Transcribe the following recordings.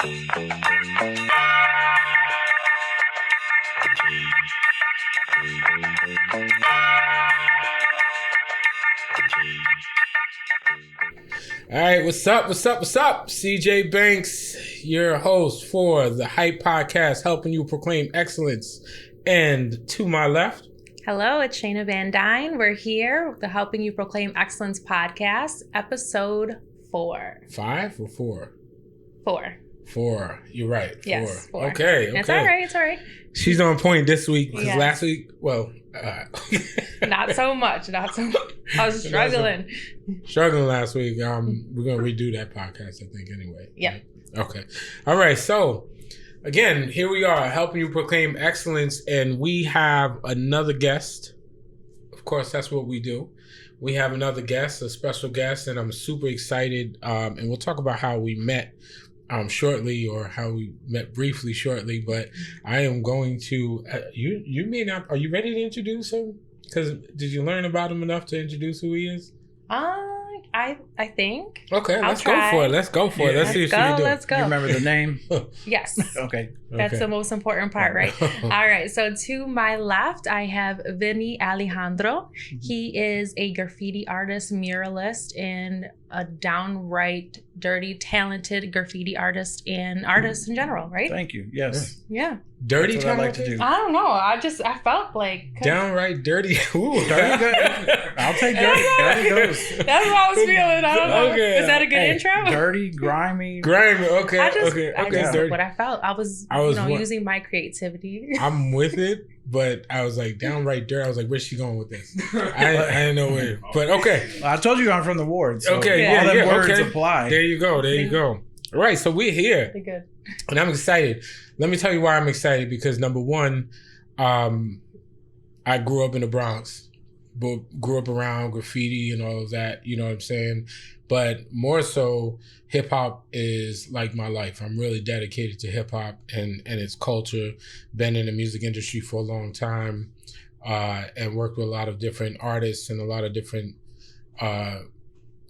All right, what's up? CJ Banks, your host for the Hype Podcast, helping you proclaim excellence. And to my left, hello, it's Shayna Van Dyne. We're here with the Helping You Proclaim Excellence Podcast, episode 4. 5 or 4? 4. 4. You're right. 4. Yes, 4. Okay. It's all right. She's on point this week because last week, not so much. I was struggling. Struggling last week. We're gonna redo that podcast, I think. Anyway. Yeah. Right? Okay. All right. So again, here we are, helping you proclaim excellence, and we have another guest. Of course, that's what we do. We have another guest, a special guest, and I'm super excited. And we'll talk about how we met shortly, or how we met briefly shortly. But I am going to. You may not. Are you ready to introduce him? Because did you learn about him enough to introduce who he is? I think. Okay, let's go for it. Let's see if she can do it. Let's go. You remember the name? Yes. Okay. That's the most important part, right? All right. So to my left, I have Vinny Alejandro. He is a graffiti artist, muralist, and a downright dirty, talented graffiti artist and artist in general, right? Thank you. Yes. Yeah. Dirty That's what I like to do. I don't know. I felt like downright dirty. Ooh. Dirty good. I'll take dirty. Dirty goes. That's what I was feeling. I don't know. Okay. Is that a good intro? Dirty, grimy. Okay. I just dirty. what I felt. I was using my creativity. I'm with it, but I was like downright dirty. I was like, where's she going with this? I didn't know where. But okay. Well, I told you I'm from the ward. So okay. All them words okay. apply. There you go. All right. So we're here. Pretty good. And I'm excited. Let me tell you why I'm excited. Because number one, I grew up in the Bronx, but grew up around graffiti and all of that. You know what I'm saying? But more so, hip hop is like my life. I'm really dedicated to hip hop and its culture. Been in the music industry for a long time, and worked with a lot of different artists and a lot of different,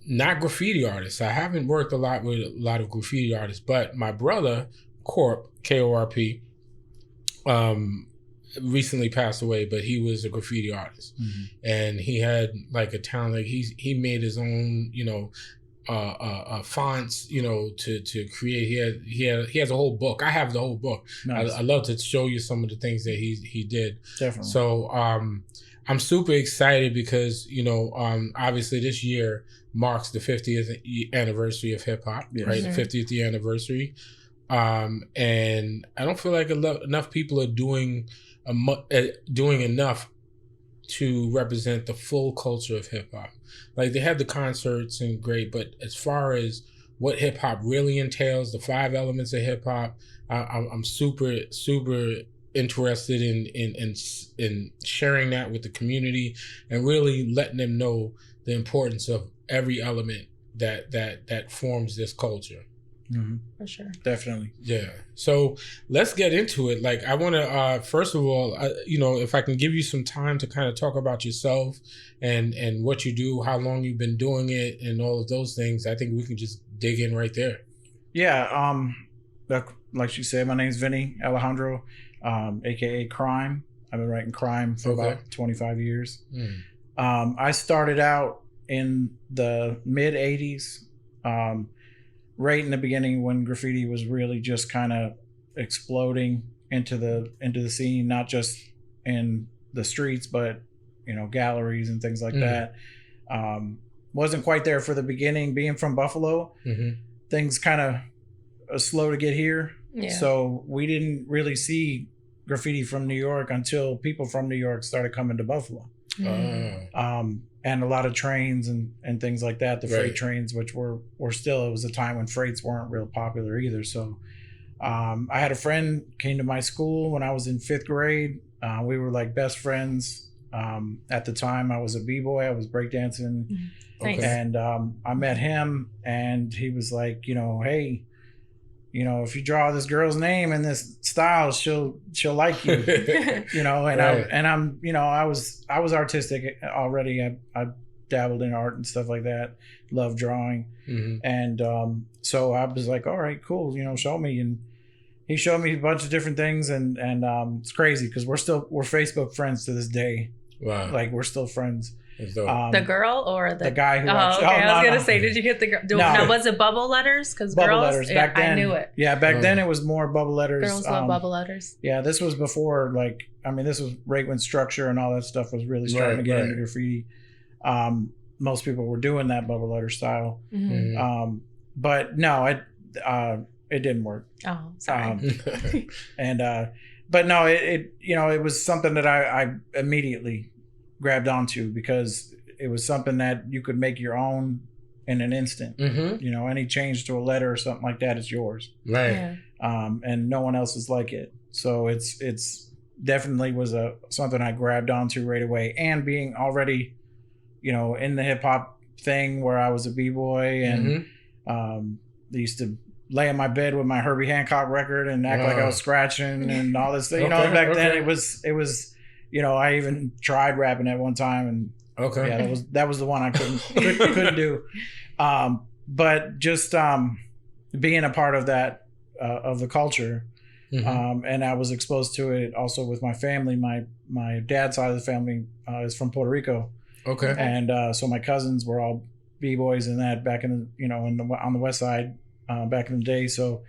not graffiti artists. I haven't worked a lot with a lot of graffiti artists, but my brother, Corp, K-O-R-P, recently passed away, but he was a graffiti artist. Mm-hmm. And he had like a talent. Like he made his own, fonts, to create. He has a whole book. I have the whole book. Nice. I love to show you some of the things that he did. Definitely. So I'm super excited because obviously this year marks the 50th anniversary of hip hop, yes. Right? Mm-hmm. The 50th anniversary. And I don't feel like enough people are doing enough to represent the full culture of hip hop. Like they have the concerts and great, but as far as what hip hop really entails, the 5 elements of hip hop, I'm super, super interested in sharing that with the community and really letting them know the importance of every element that forms this culture. Mm-hmm. For sure. Definitely. Yeah. So let's get into it. Like I want to, first of all, if I can give you some time to kind of talk about yourself and what you do, how long you've been doing it and all of those things, I think we can just dig in right there. Yeah. Like she said, my name is Vinny Alejandro, AKA Crime. I've been writing crime for about 25 years. Mm. I started out in the mid 80s. Right in the beginning when graffiti was really just kind of exploding into the scene, not just in the streets, but galleries and things like that. Wasn't quite there for the beginning. Being from Buffalo, things kind of slow to get here. Yeah. So we didn't really see graffiti from New York until people from New York started coming to Buffalo. And a lot of trains and things like that, the freight trains, which were still, it was a time when freights weren't real popular either. So I had a friend came to my school when I was in 5th grade. We were like best friends. At the time I was a b-boy, I was breakdancing. Nice. And I met him and he was like, hey, if you draw this girl's name in this style, she'll like you, and right. I was artistic already. I dabbled in art and stuff like that. Love drawing. And so I was like, all right, cool, show me. And he showed me a bunch of different things, and it's crazy because we're Facebook friends to this day. Wow. Like, we're still friends. The girl or the guy who I was gonna say, did you hit the girl? Now, was it bubble letters? Because bubble girls, letters back then, I knew it. Yeah, back then it was more bubble letters. Girls love bubble letters. Yeah, this was before, this was right when structure and all that stuff was really starting to get into graffiti. Most people were doing that bubble letter style. But no, it didn't work. Oh, sorry. But no, it was something that I immediately grabbed onto because it was something that you could make your own in an instant. Any change to a letter or something like that is yours. Right. Yeah. And no one else is like it. So it's definitely was something I grabbed onto right away. And being already, in the hip hop thing where I was a b-boy and they used to lay in my bed with my Herbie Hancock record and act like I was scratching and all this. Back then it was. I even tried rapping at one time, and yeah, that was the one I couldn't do. But just being a part of that of the culture, and I was exposed to it also with my family. My dad's side of the family is from Puerto Rico. Okay, and so my cousins were all b-boys and that back in on the west side back in the day. So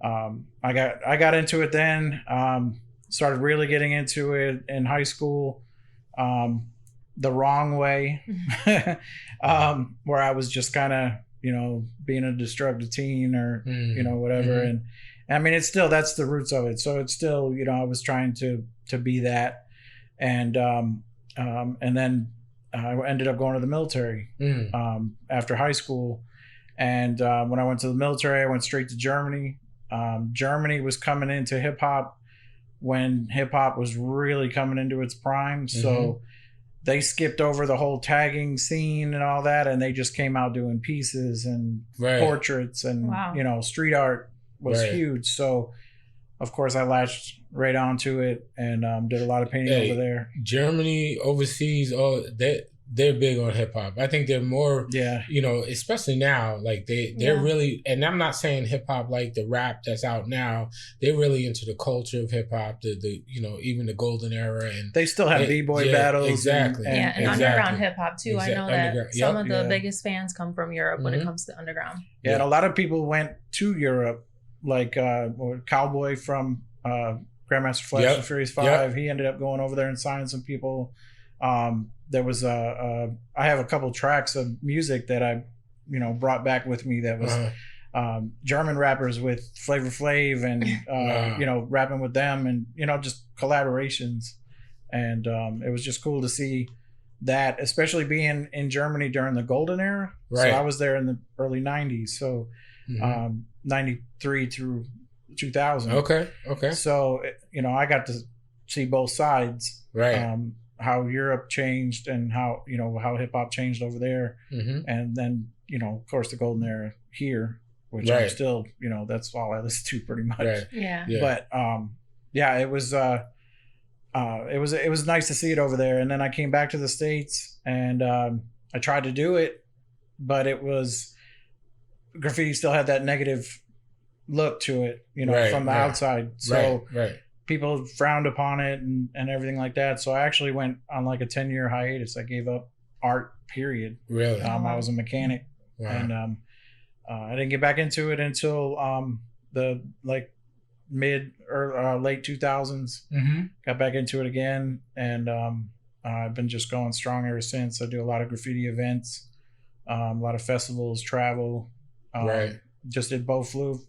I got into it then. Started really getting into it in high school, the wrong way, where I was just kind of, being a destructive teen or, whatever. And I mean, it's still, that's the roots of it. So it's still, I was trying to be that. And then I ended up going to the military after high school. And when I went to the military, I went straight to Germany. Germany was coming into hip hop when hip hop was really coming into its prime. So they skipped over the whole tagging scene and all that. And they just came out doing pieces and portraits and, street art was huge. So of course I latched right onto it and did a lot of painting over there. Germany, overseas, they're big on hip hop. I think they're more, especially now, like they're really, and I'm not saying hip hop like the rap that's out now. They're really into the culture of hip hop, the even the golden era, and they still have b-boy battles. Exactly. And underground hip hop too. I know that some of the biggest fans come from Europe when it comes to underground. Yeah, and a lot of people went to Europe, like Cowboy from Grandmaster Flash and Furious 5. He ended up going over there and signing some people. There was I have a couple tracks of music that I, brought back with me that was German rappers with Flavor Flav and, rapping with them and, just collaborations. And it was just cool to see that, especially being in Germany during the golden era. So I was there in the early 90s. So 93 through 2000. Okay. So, I got to see both sides. Right. How Europe changed and how hip hop changed over there, and then of course the golden era here, which I'm still that's all I listen to pretty much. Right. Yeah. But it was it was nice to see it over there, and then I came back to the States and I tried to do it, but it was graffiti still had that negative look to it, from the outside. So people frowned upon it and everything like that. So I actually went on like a 10-year hiatus. I gave up art, period. Really? I was a mechanic. Wow. And I didn't get back into it until the mid or late 2000s. Got back into it again. And I've been just going strong ever since. I do a lot of graffiti events, a lot of festivals, travel. Just did Bo Flu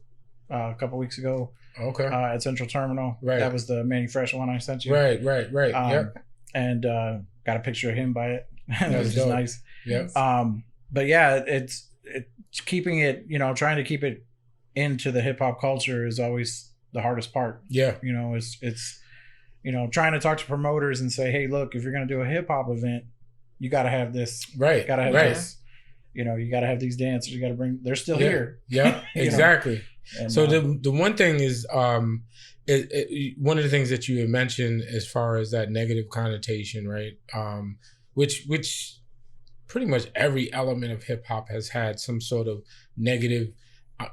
a couple weeks ago. Okay. At Central Terminal. Right. That was the Manny Fresh one I sent you. Right. Yep. And got a picture of him by it. That was just nice. Yep. But yeah, it's keeping it, trying to keep it into the hip hop culture is always the hardest part. Yeah. It's trying to talk to promoters and say, hey, look, if you're going to do a hip hop event, you got to have this. Right. Got to have this. You got to have these dancers. You got to bring. They're still here. Yeah. Exactly. And, so the one thing is one of the things that you had mentioned as far as that negative connotation, right? Which pretty much every element of hip hop has had some sort of negative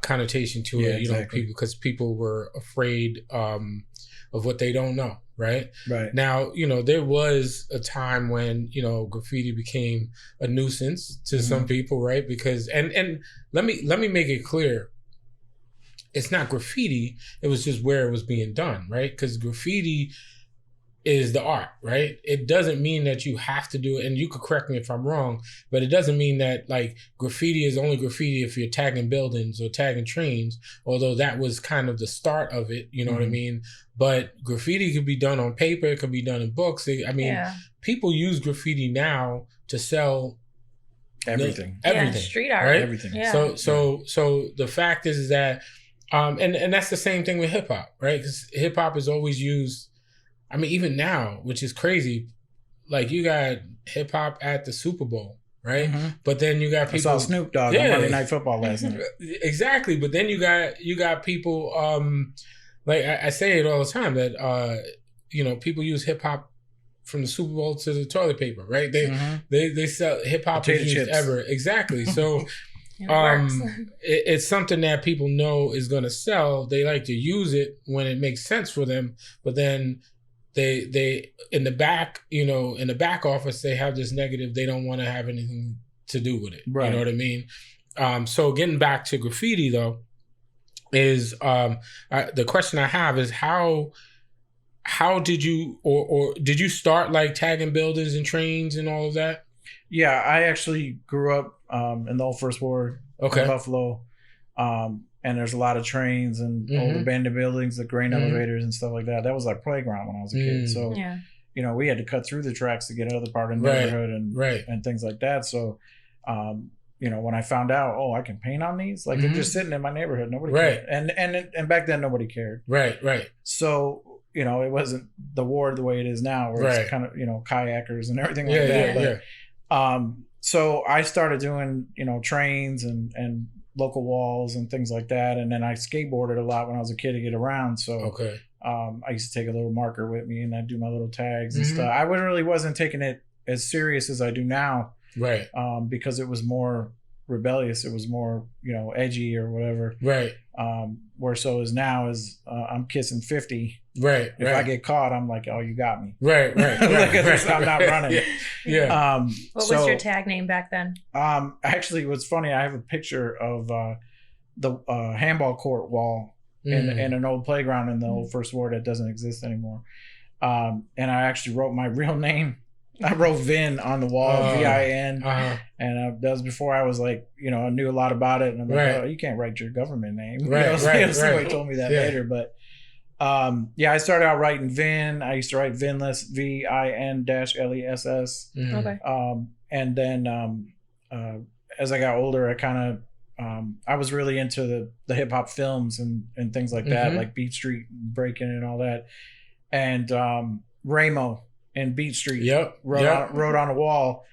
connotation to it. You know, because people were afraid of what they don't know. Right. Now, you know, there was a time when, you know, graffiti became a nuisance to some people, right? Because and let me make it clear. It's not graffiti. It was just where it was being done, right? Because graffiti is the art, right? It doesn't mean that you have to do it. And you could correct me if I'm wrong, but it doesn't mean that like graffiti is only graffiti if you're tagging buildings or tagging trains, although that was kind of the start of it. You know what I mean? But graffiti could be done on paper. It could be done in books. People use graffiti now to sell everything. Street art, right? Everything. Yeah. So the fact is that, and that's the same thing with hip hop, right? Because hip hop is always used. I mean, even now, which is crazy, like you got hip hop at the Super Bowl, right? But then you got people. I saw Snoop Dogg on Monday Night Football last night. Exactly, but then you got people. Like I say it all the time that you know, people use hip hop from the Super Bowl to the toilet paper, right? They sell hip hop is used ever. Exactly. So it's something that people know is going to sell. They like to use it when it makes sense for them, but then they in the back, you know, in the back office, they have this negative. They don't want to have anything to do with it. Right. You know what I mean? So getting back to graffiti though, is the question I have is how did you or did you start like tagging buildings and trains and all of that? Yeah, I actually grew up in the old First Ward in Buffalo. And there's a lot of trains and old abandoned buildings, the grain elevators and stuff like that. That was our playground when I was a kid. So, you know, we had to cut through the tracks to get out of the part of the neighborhood and things like that. So, you know, when I found out, I can paint on these, like they're just sitting in my neighborhood. Nobody cared. And back then nobody cared. Right. So, you know, it wasn't the ward the way it is now, where it's kind of, you know, kayakers and everything like that. So I started doing, you know, trains and local walls and things like that. And then I skateboarded a lot when I was a kid to get around. So I used to take a little marker with me and I'd do my little tags and stuff. I really wasn't taking it as serious as I do now. Right. Because it was more rebellious. It was more, you know, edgy or whatever. Right. Where so is now is I'm kissing 50. Right. If I get caught, I'm like, oh, you got me. Right. I'm not running. What was your tag name back then? Actually, what's funny, I have a picture of the handball court wall in an old playground in the old First Ward that doesn't exist anymore. And I actually wrote my real name. I wrote Vin on the wall, VIN. And that was before I was like, you know, I knew a lot about it. And I'm like, oh, you can't write your government name. Somebody told me that later. But I started out writing Vin. I used to write Vinless, VIN-LESS. And then as I got older, I kind of, I was really into the hip hop films and things like that, like Beat Street, Breaking and all that. And Ramo and Beat Street wrote on a wall,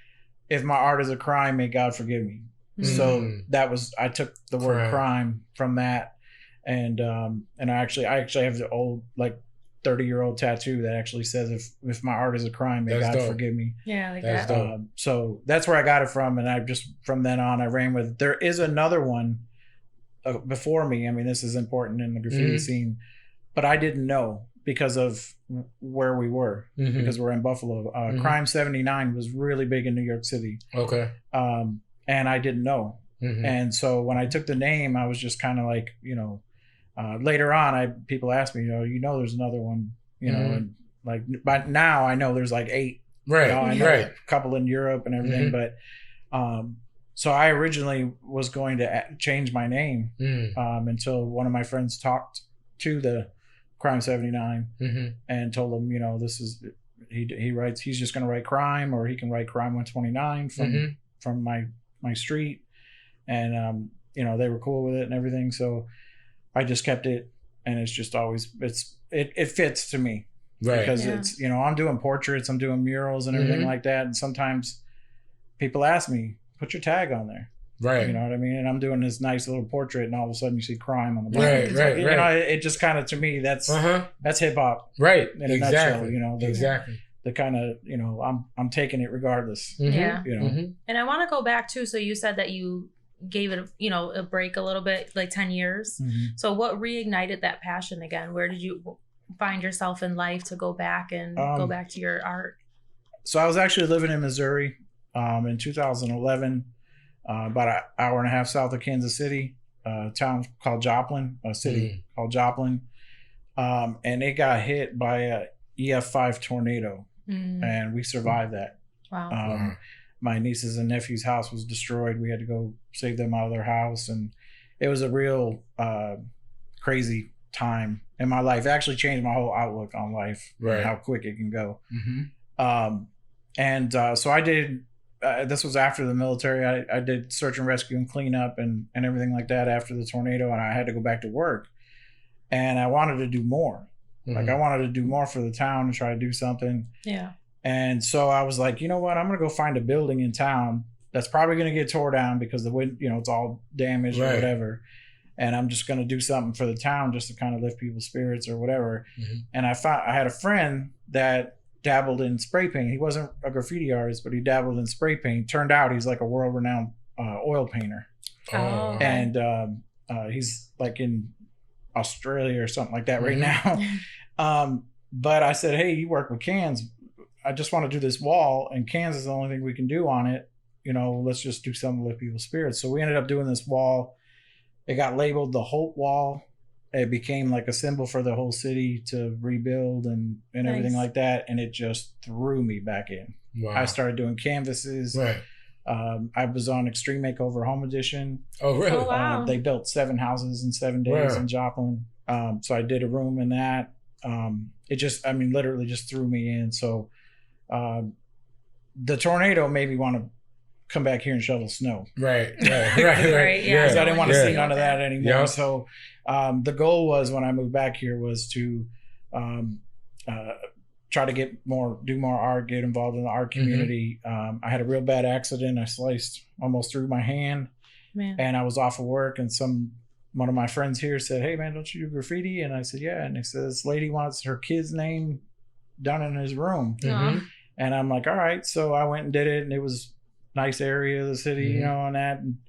if my art is a crime, may God forgive me. So that was, I took the word crime from that. And I actually have the old, like 30-year-old tattoo that actually says, if my art is a crime, may God forgive me. Yeah, like that's that. So that's where I got it from. And I just, from then on, I ran with it. There is another one before me. I mean, this is important in the graffiti scene, but I didn't know because of where we were, because we're in Buffalo. Crime 79 was really big in New York City. And I didn't know. And so when I took the name, I was just kind of like, you know, later on, people asked me, you know, there's another one, you know, and like, but now I know there's like 8, right? You know, I know a couple in Europe and everything, but so I originally was going to change my name until one of my friends talked to the Crime 79 and told him, you know, this is he writes, he's just going to write crime, or he can write Crime 129 from my street, and you know, they were cool with it and everything, so I just kept it, and it's just always it fits to me, because it's, you know, I'm doing portraits, I'm doing murals and everything like that, and sometimes people ask me, put your tag on there. Right. You know what I mean? And I'm doing this nice little portrait, and all of a sudden you see crime on the back. Right. You know, it just kind of, to me, that's hip hop. Right. In a nutshell, you know. the kind of, you know, I'm taking it regardless. Mm-hmm. Yeah. You know. Mm-hmm. And I want to go back too. So you said that you gave it, you know, a break a little bit, like 10 years. Mm-hmm. So what reignited that passion again? Where did you find yourself in life to go back and go back to your art? So I was actually living in Missouri in 2011, about an hour and a half south of Kansas City, a town called Joplin, a city called Joplin. And it got hit by a EF5 tornado, and we survived that. Wow. My nieces and nephew's house was destroyed. We had to go save them out of their house, and it was a real crazy time in my life. It actually changed my whole outlook on life, and how quick it can go. Mm-hmm. So I did. This was after the military. I did search and rescue and cleanup and everything like that after the tornado, and I had to go back to work. And I wanted to do more. Mm-hmm. Like I wanted to do more for the town and try to do something. Yeah. And so I was like, you know what? I'm going to go find a building in town that's probably going to get tore down because the wind, you know, it's all damaged or whatever. And I'm just going to do something for the town just to kind of lift people's spirits or whatever. Mm-hmm. And I had a friend that dabbled in spray paint. He wasn't a graffiti artist, but he dabbled in spray paint. Turned out he's like a world-renowned oil painter. Oh. And he's like in Australia or something like that right now. But I said, hey, you work with cans. I just want to do this wall, and cans is the only thing we can do on it. You know, let's just do something to lift people's spirits. So we ended up doing this wall. It got labeled the Hope Wall. It became like a symbol for the whole city to rebuild and everything like that. And it just threw me back in. Wow. I started doing canvases. Right. I was on Extreme Makeover Home Edition. Oh, really? Oh, wow. They built 7 houses in 7 days in Joplin. So I did a room in that. It just, I mean, literally just threw me in. So the tornado made me want to come back here and shovel snow. Right. Yeah. Because I didn't want to see none of that anymore. Yep. So the goal was, when I moved back here, was to try to do more art, get involved in the art community. I had a real bad accident. I sliced almost through my hand. Man. And I was off of work, and one of my friends here said, hey man, don't you do graffiti? And I said, yeah. And he said, this lady wants her kid's name done in his room. Mm-hmm. And I'm like, all right. So I went and did it, and it was a nice area of the city, you know, and that. And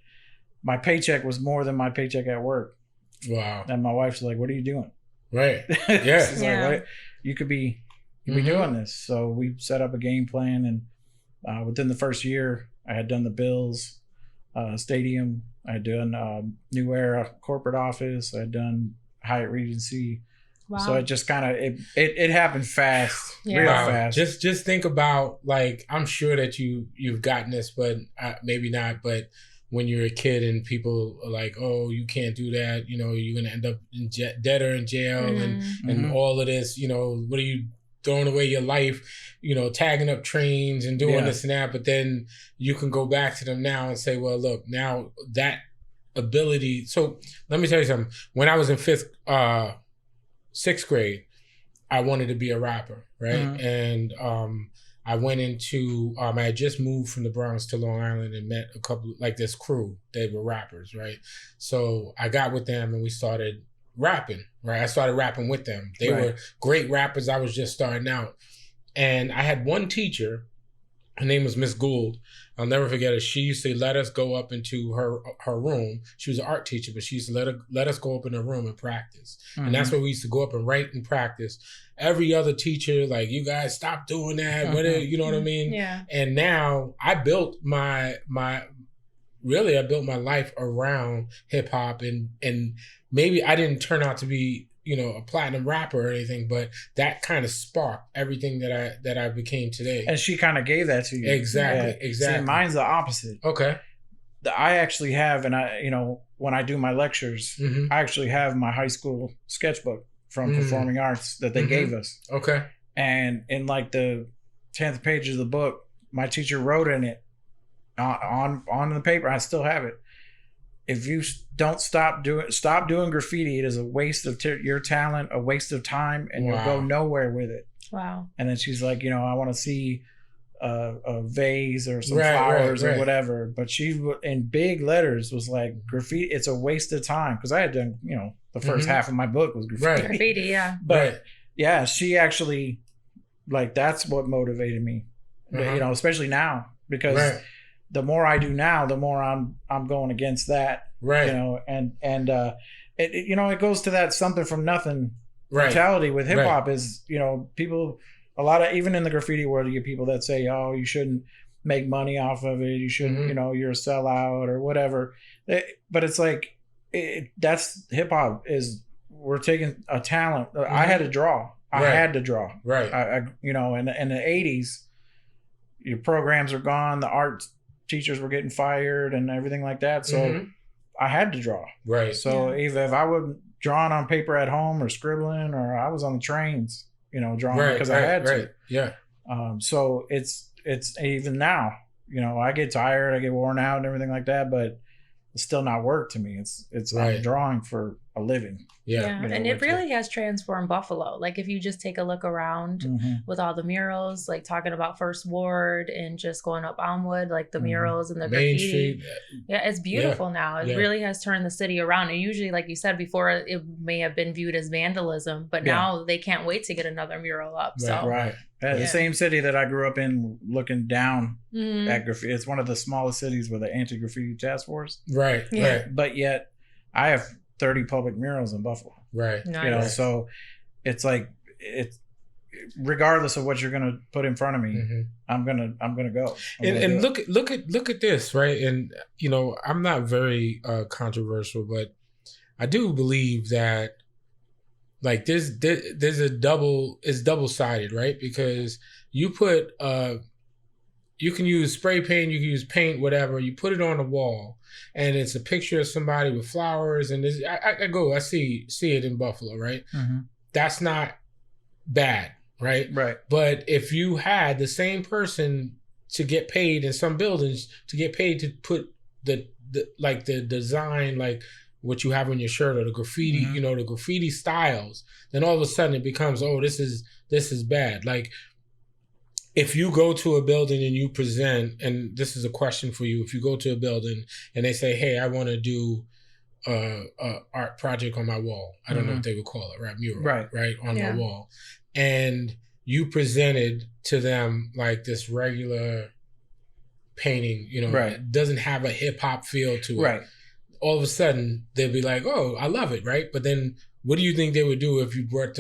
my paycheck was more than my paycheck at work. Wow. And my wife's like, what are you doing? Right. Yeah. She's like, what? You could be doing this. So we set up a game plan, and within the first year, I had done the Bills Stadium. I had done New Era corporate office. I had done Hyatt Regency. Wow. So it just kind of it happened fast, real fast. Just think about, like, I'm sure that you've gotten this, but maybe not. But when you're a kid and people are like, oh, you can't do that, you know, you're gonna end up in dead or in jail, and all of this, you know, what are you throwing away your life, you know, tagging up trains and doing this and that. But then you can go back to them now and say, well, look, now that ability. So let me tell you something. When I was in 6th grade, I wanted to be a rapper, right? And I went into, I had just moved from the Bronx to Long Island and met a couple, like this crew, they were rappers, right? So I got with them and we started rapping, right? I started rapping with them. They were great rappers. I was just starting out. And I had one teacher, her name was Miss Gould. I'll never forget it. She used to let us go up into her room. She was an art teacher, but she used to let us go up in her room and practice. And that's where we used to go up and write and practice. Every other teacher, like, you guys stop doing that. You know what I mean? Yeah. And now I built my life around hip hop, and maybe I didn't turn out to be, you know, a platinum rapper or anything, but that kind of sparked everything that I became today. And she kind of gave that to you. Exactly. See, mine's the opposite. Okay. I actually have, and I, you know, when I do my lectures, I actually have my high school sketchbook from performing arts that they gave us. Okay. And in like the 10th page of the book, my teacher wrote in it on the paper. I still have it. If you don't stop doing graffiti, it is a waste of your talent, a waste of time, and you'll go nowhere with it. Wow. And then she's like, you know, I want to see a vase or some flowers or whatever. But she, in big letters, was like, graffiti, it's a waste of time. Because I had done, you know, the first half of my book was graffiti. Graffiti, yeah. But yeah, she actually like that's what motivated me, Uh-huh. you know, especially now, because Right. the more I do now, the more I'm going against that, Right. you know, and you know, it goes to that something from nothing Right. mentality with hip hop Right. is, you know, people, a lot of, even in the graffiti world, you get people that say, oh, you shouldn't make money off of it. You shouldn't, Mhm. you know, you're a sellout or whatever. But it's like, that's hip hop is, we're taking a talent. I had to draw. I Right. had to draw. Right. I you know, in the 80s, your programs are gone. The art teachers were getting fired and everything like that. So Mhm. I had to draw. Right. So if I wasn't drawing on paper at home or scribbling, or I was on the trains, you know, drawing Right. because Right. I had Right. to. Yeah. So it's even now, you know, I get tired, I get worn out and everything like that, but it's still not work to me. It's Right. I'm drawing for a living. Yeah. You know, and it which- really has transformed Buffalo. Like if you just take a look around Mhm. with all the murals, like talking about First Ward and just going up Elmwood, like the Mhm. murals and the Main graffiti. Street. Yeah, it's beautiful now. It Yeah. really has turned the city around. And usually, like you said before, it may have been viewed as vandalism, but Yeah. now they can't wait to get another mural up. So Right. Yeah, Yeah. the same city that I grew up in, looking down Mhm. at graffiti. It's one of the smallest cities with the anti-graffiti task force. Right. Yeah. Right. But yet I have 30 public murals in Buffalo. Right. Nice. You know, Right. so it's like, it's regardless of what you're gonna put in front of me, Mhm. I'm gonna go. And look at this, right? And you know, I'm not very controversial, but I do believe that like there's a double sided, right? Because you put you can use spray paint, you can use paint, whatever. You put it on the wall, and it's a picture of somebody with flowers. And I see it in Buffalo, right? Mhm. That's not bad, right? Right. But if you had the same person to get paid in some buildings to get paid to put the like the design, like what you have on your shirt or the graffiti, Mhm. you know, the graffiti styles, then all of a sudden it becomes, oh, this is bad. Like if you go to a building and you present, and this is a question for you, if you go to a building and they say, hey, I want to do a art project on my wall. I don't know what they would call it, right? Mural, right? On Yeah. my wall. And you presented to them like this regular painting, you know, Right. it doesn't have a hip hop feel to it. Right. All of a sudden they'll be like, oh, I love it, right? But then what do you think they would do if you brought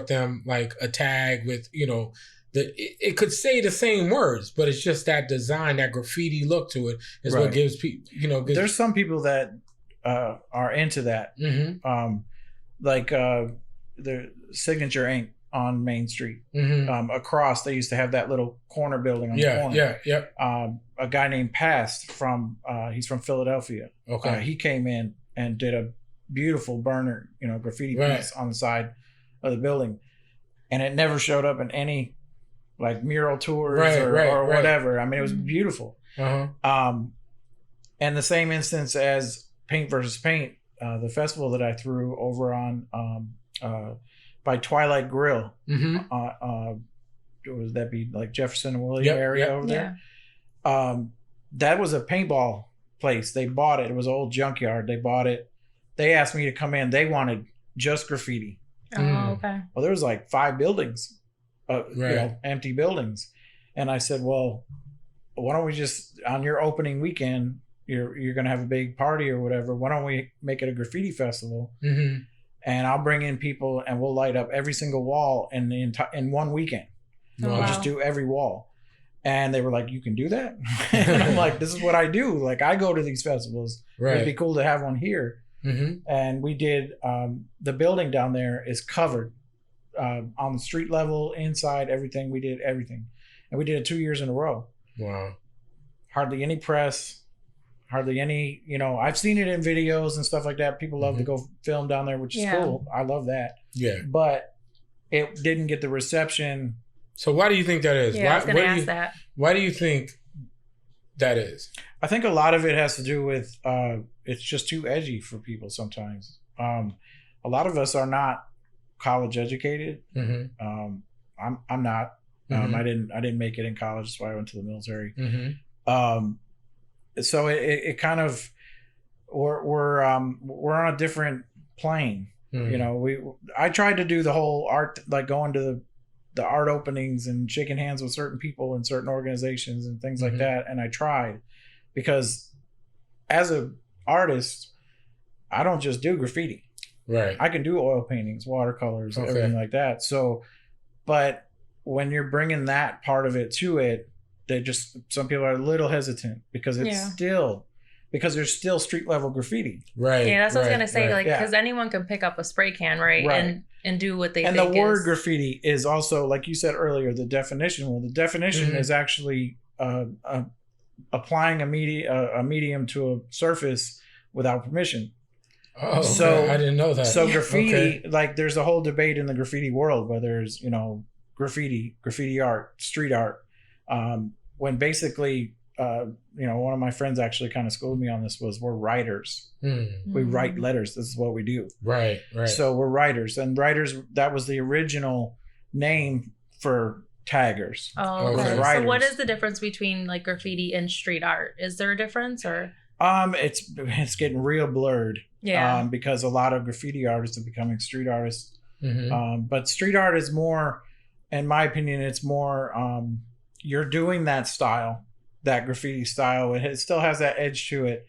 them like a tag with, you know, it could say the same words, but it's just that design, that graffiti look to it is Right. what gives people, you know. There's some people that are into that. Mm-hmm. Like the Signature Ink on Main Street. Mm-hmm. Across, they used to have that little corner building on the corner. Yeah. A guy named Past he's from Philadelphia. Okay. He came in and did a beautiful burner, you know, graffiti Right. piece on the side of the building, and it never showed up in any like mural tours or whatever. I mean, it was beautiful. Uh-huh. And the same instance as Paint versus Paint, the festival that I threw over on by Twilight Grill. Mm-hmm. Was that be like Jefferson and William area over there? That was a paintball place. They bought it. It was an old junkyard. They bought it. They asked me to come in. They wanted just graffiti. Oh, okay. Well, there was like 5 buildings, you Right. know, empty buildings. And I said, well, why don't we just, on your opening weekend, you're going to have a big party or whatever. Why don't we make it a graffiti festival? Mm-hmm. And I'll bring in people and we'll light up every single wall in one weekend. Oh, I'll wow. just do every wall. And they were like, you can do that? And I'm like, this is what I do. Like, I go to these festivals. It'd be Right. cool to have one here. Mm-hmm. And we did, the building down there is covered on the street level, inside, everything. We did everything. And we did it 2 years in a row. Wow. Hardly any press, hardly any, you know, I've seen it in videos and stuff like that. People love to go film down there, which is Yeah. cool. I love that. Yeah. But it didn't get the reception. So why do you think that is? Yeah, I was going to ask that. Why do you think that is? I think a lot of it has to do with it's just too edgy for people sometimes. A lot of us are not college educated. Mm-hmm. I'm not. Mhm. I didn't make it in college. That's why I went to the military. Mm-hmm. So it kind of we're on a different plane. Mm-hmm. You know, I tried to do the whole art, like going to the art openings and shaking hands with certain people in certain organizations and things like that. And I tried, because as an artist, I don't just do graffiti. Right. I can do oil paintings, watercolors, everything like that. So, but when you're bringing that part of it to it, some people are a little hesitant, because because there's still street level graffiti. Right. Yeah, that's what I was gonna say. Like, because Yeah. anyone can pick up a spray can, right? And do what they and think. The word graffiti is also, like you said earlier, the definition. Well, the definition is actually applying a medium to a surface without permission. Oh, so I didn't know that. So graffiti, like, there's a whole debate in the graffiti world whether it's, graffiti art, street art. When basically, one of my friends actually kind of schooled me on this, we're writers. We write letters. This is what we do. Right. So we're writers, and writers, that was the original name for taggers. Oh, okay. So what is the difference between like graffiti and street art? Is there a difference, or? It's getting real blurred. Yeah. Because a lot of graffiti artists are becoming street artists. But street art is more, in my opinion, it's more, you're doing that style, that graffiti style. It still has that edge to it,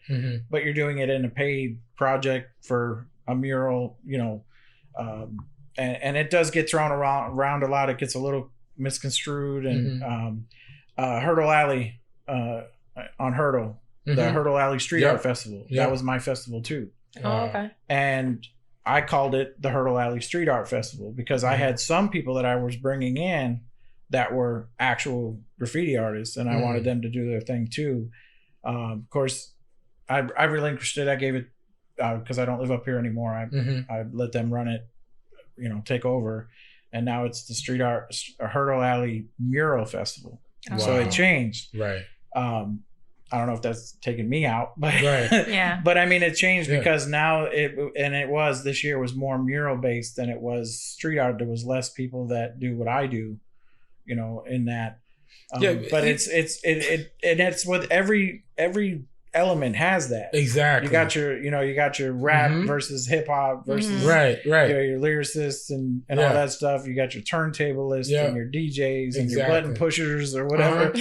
but you're doing it in a paid project for a mural, and it does get thrown around a lot. It gets a little misconstrued, and Hurdle Alley on Hurdle, the Hurdle Alley Street Art Festival. That was my festival too. Oh, okay. And I called it the Hurdle Alley Street Art Festival because I had some people that I was bringing in that were actual graffiti artists, and I wanted them to do their thing too. Of course, I relinquished it. I gave it, because I don't live up here anymore. I let them run it, take over. And now it's the Street Art Hurdle Alley Mural Festival. Wow. So it changed. Right. I don't know if that's taking me out, but yeah. But I mean, it changed because now this year was more mural based than it was street art. There was less people that do what I do, in that. But it's with every element has that. Exactly. You got your rap versus hip hop versus right. Your lyricists and all that stuff. You got your turntablists and your DJs and your button pushers or whatever.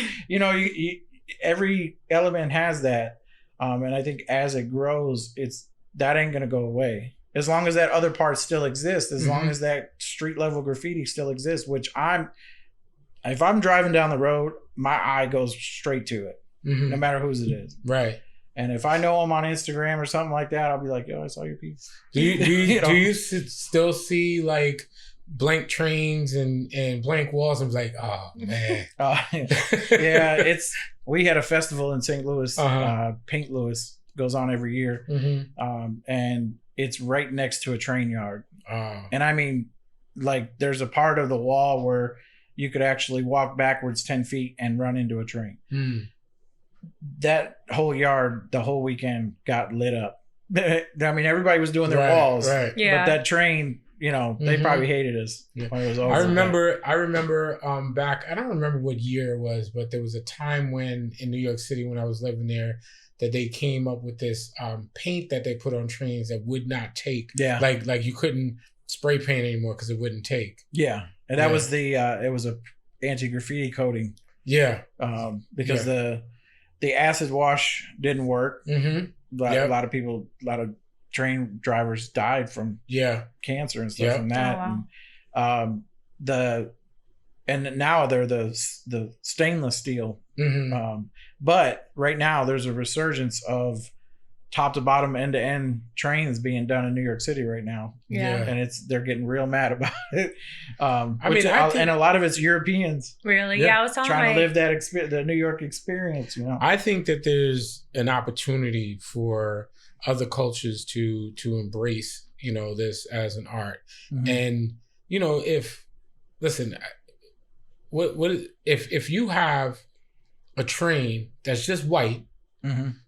Every element has that, and I think as it grows, that ain't gonna go away as long as that other part still exists. As long as that street level graffiti still exists, which if I'm driving down the road, my eye goes straight to it, no matter whose it is. Right. And if I know them on Instagram or something like that, I'll be like, "Yo, I saw your piece." Do you still see like blank trains and blank walls and be like, oh man? Yeah, we had a festival in St. Louis, Paint Louis, goes on every year, and it's right next to a train yard. And I mean, like, there's a part of the wall where you could actually walk backwards 10 feet and run into a train. That whole yard, the whole weekend, got lit up. I mean, everybody was doing their walls, right? Yeah. But that train, they probably hated us when it was over. I remember back, I don't remember what year it was, but there was a time when in New York City, when I was living there, that they came up with this paint that they put on trains that would not take. Yeah. Like you couldn't spray paint anymore because it wouldn't take. Yeah. And that was it was a anti-graffiti coating. Yeah. Because the acid wash didn't work. A lot of train drivers died from cancer and stuff from that. Oh, wow. And now they're the stainless steel. But right now there's a resurgence of top to bottom, end to end trains being done in New York City right now. Yeah. And they're getting real mad about it. And a lot of it's Europeans. Really? Yeah, I was trying to live that the New York experience, I think that there's an opportunity for other cultures to embrace, this as an art. And, if you have a train that's just white,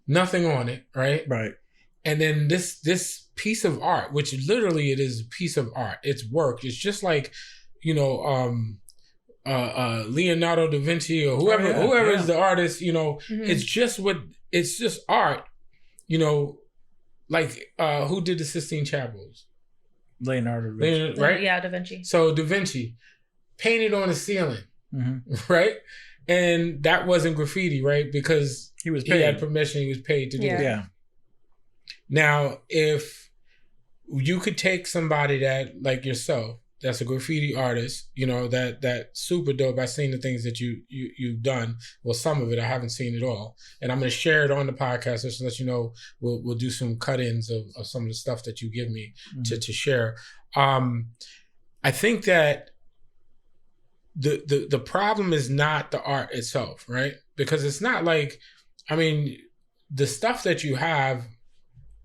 nothing on it, right? Right. And then this piece of art, which literally it is a piece of art, it's work. It's just like, Leonardo da Vinci or whoever is the artist, it's just art, like who did the Sistine Chapels? Leonardo da Vinci. Right? Yeah, Da Vinci. So Da Vinci, painted on the ceiling, right? And that wasn't graffiti, right? Because he was paid. He had permission. He was paid to do that. Yeah. Now, if you could take somebody that, like yourself, that's a graffiti artist, you know, that super dope. I've seen the things that you've done. Well, some of it, I haven't seen it all. And I'm going to share it on the podcast just to let you know we'll do some cut-ins of some of the stuff that you give me to share. I think that the problem is not the art itself, right? Because it's not like, I mean, the stuff that you have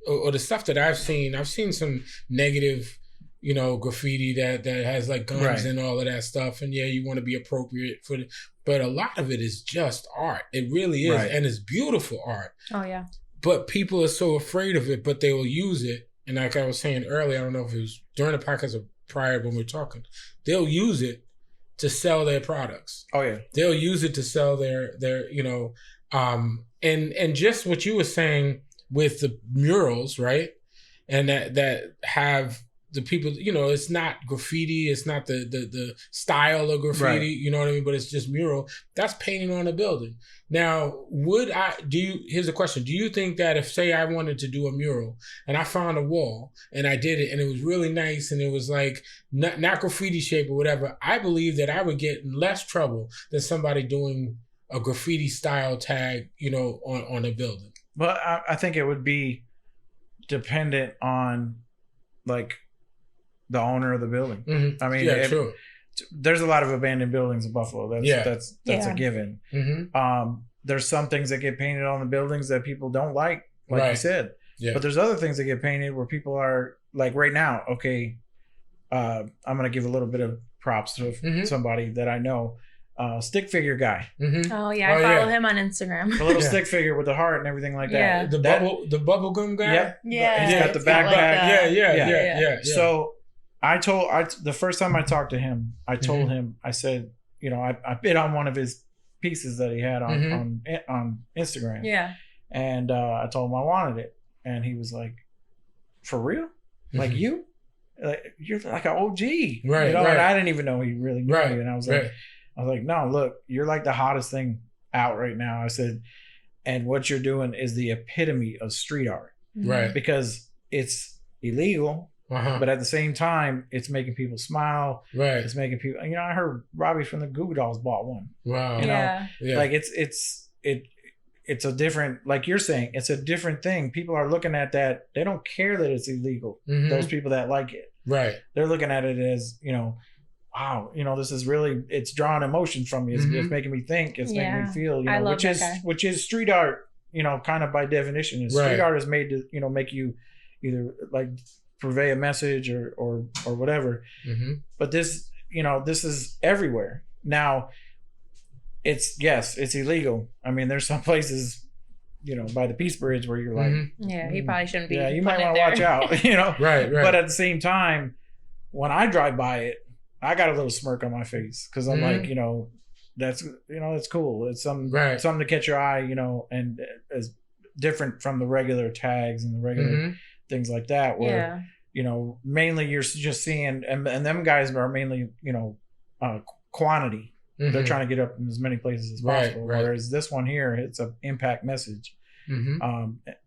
or the stuff that I've seen some negative, you know, graffiti that has like guns and all of that stuff. And yeah, you want to be appropriate for it. But a lot of it is just art. It really is. And it's beautiful art. Oh, yeah. But people are so afraid of it, but they will use it. And like I was saying earlier, I don't know if it was during the podcast or prior when we were talking, they'll use it to sell their products. Oh, yeah. They'll use it to sell their you know, and just what you were saying with the murals, right? And that have the people, you know, it's not graffiti, it's not the style of graffiti, you know what I mean? But it's just mural. That's painting on a building. Now, here's a question. Do you think that if, say, I wanted to do a mural and I found a wall and I did it and it was really nice and it was like not graffiti shape or whatever, I believe that I would get in less trouble than somebody doing a graffiti style tag, you know, on a building? Well, I think it would be dependent on like the owner of the building. Mm-hmm. I mean, true. There's a lot of abandoned buildings in Buffalo. That's a given. Mm-hmm. There's some things that get painted on the buildings that people don't like you said. Yeah. But there's other things that get painted where people are like right now. Okay, I'm gonna give a little bit of props to somebody that I know. Stick figure guy. Mm-hmm. Oh yeah, I follow him on Instagram. The little stick figure with the heart and everything like that. The bubble gum guy. Yep. Yeah. He's got the backpack. Yeah. So the first time I talked to him, I told him, I said, you know, I bid on one of his pieces that he had on Instagram. Yeah. And I told him I wanted it, and he was like, "For real? Like you? You're like an OG, right? You know?" And I didn't even know he really knew me, and I was like, "No, look, you're like the hottest thing out right now." I said, "And what you're doing is the epitome of street art, right? Because it's illegal." But at the same time, it's making people smile. Right. It's making people, you know, I heard Robbie from the Goo Goo Dolls bought one. Wow. You know, like it's a different, like you're saying, it's a different thing. People are looking at that. They don't care that it's illegal. Those people that like it. Right. They're looking at it as, you know, wow, you know, this is really, it's drawing emotion from me. It's making me think. It's making me feel, you know, which is street art, you know, kind of by definition. Street art is made to, you know, make you either like purvey a message or whatever. But this, you know, this is everywhere now. It's illegal. I mean, there's some places, you know, by the Peace Bridge where you're like, he probably shouldn't be. Yeah, you might want to watch out, you know. Right. But at the same time, when I drive by it, I got a little smirk on my face because I'm like, you know, that's cool. It's something to catch your eye, you know, and as different from the regular tags and the regular things like that, where you know, mainly you're just seeing, and them guys are mainly, you know, quantity. They're trying to get up in as many places as possible. Whereas this one here, it's an impact message,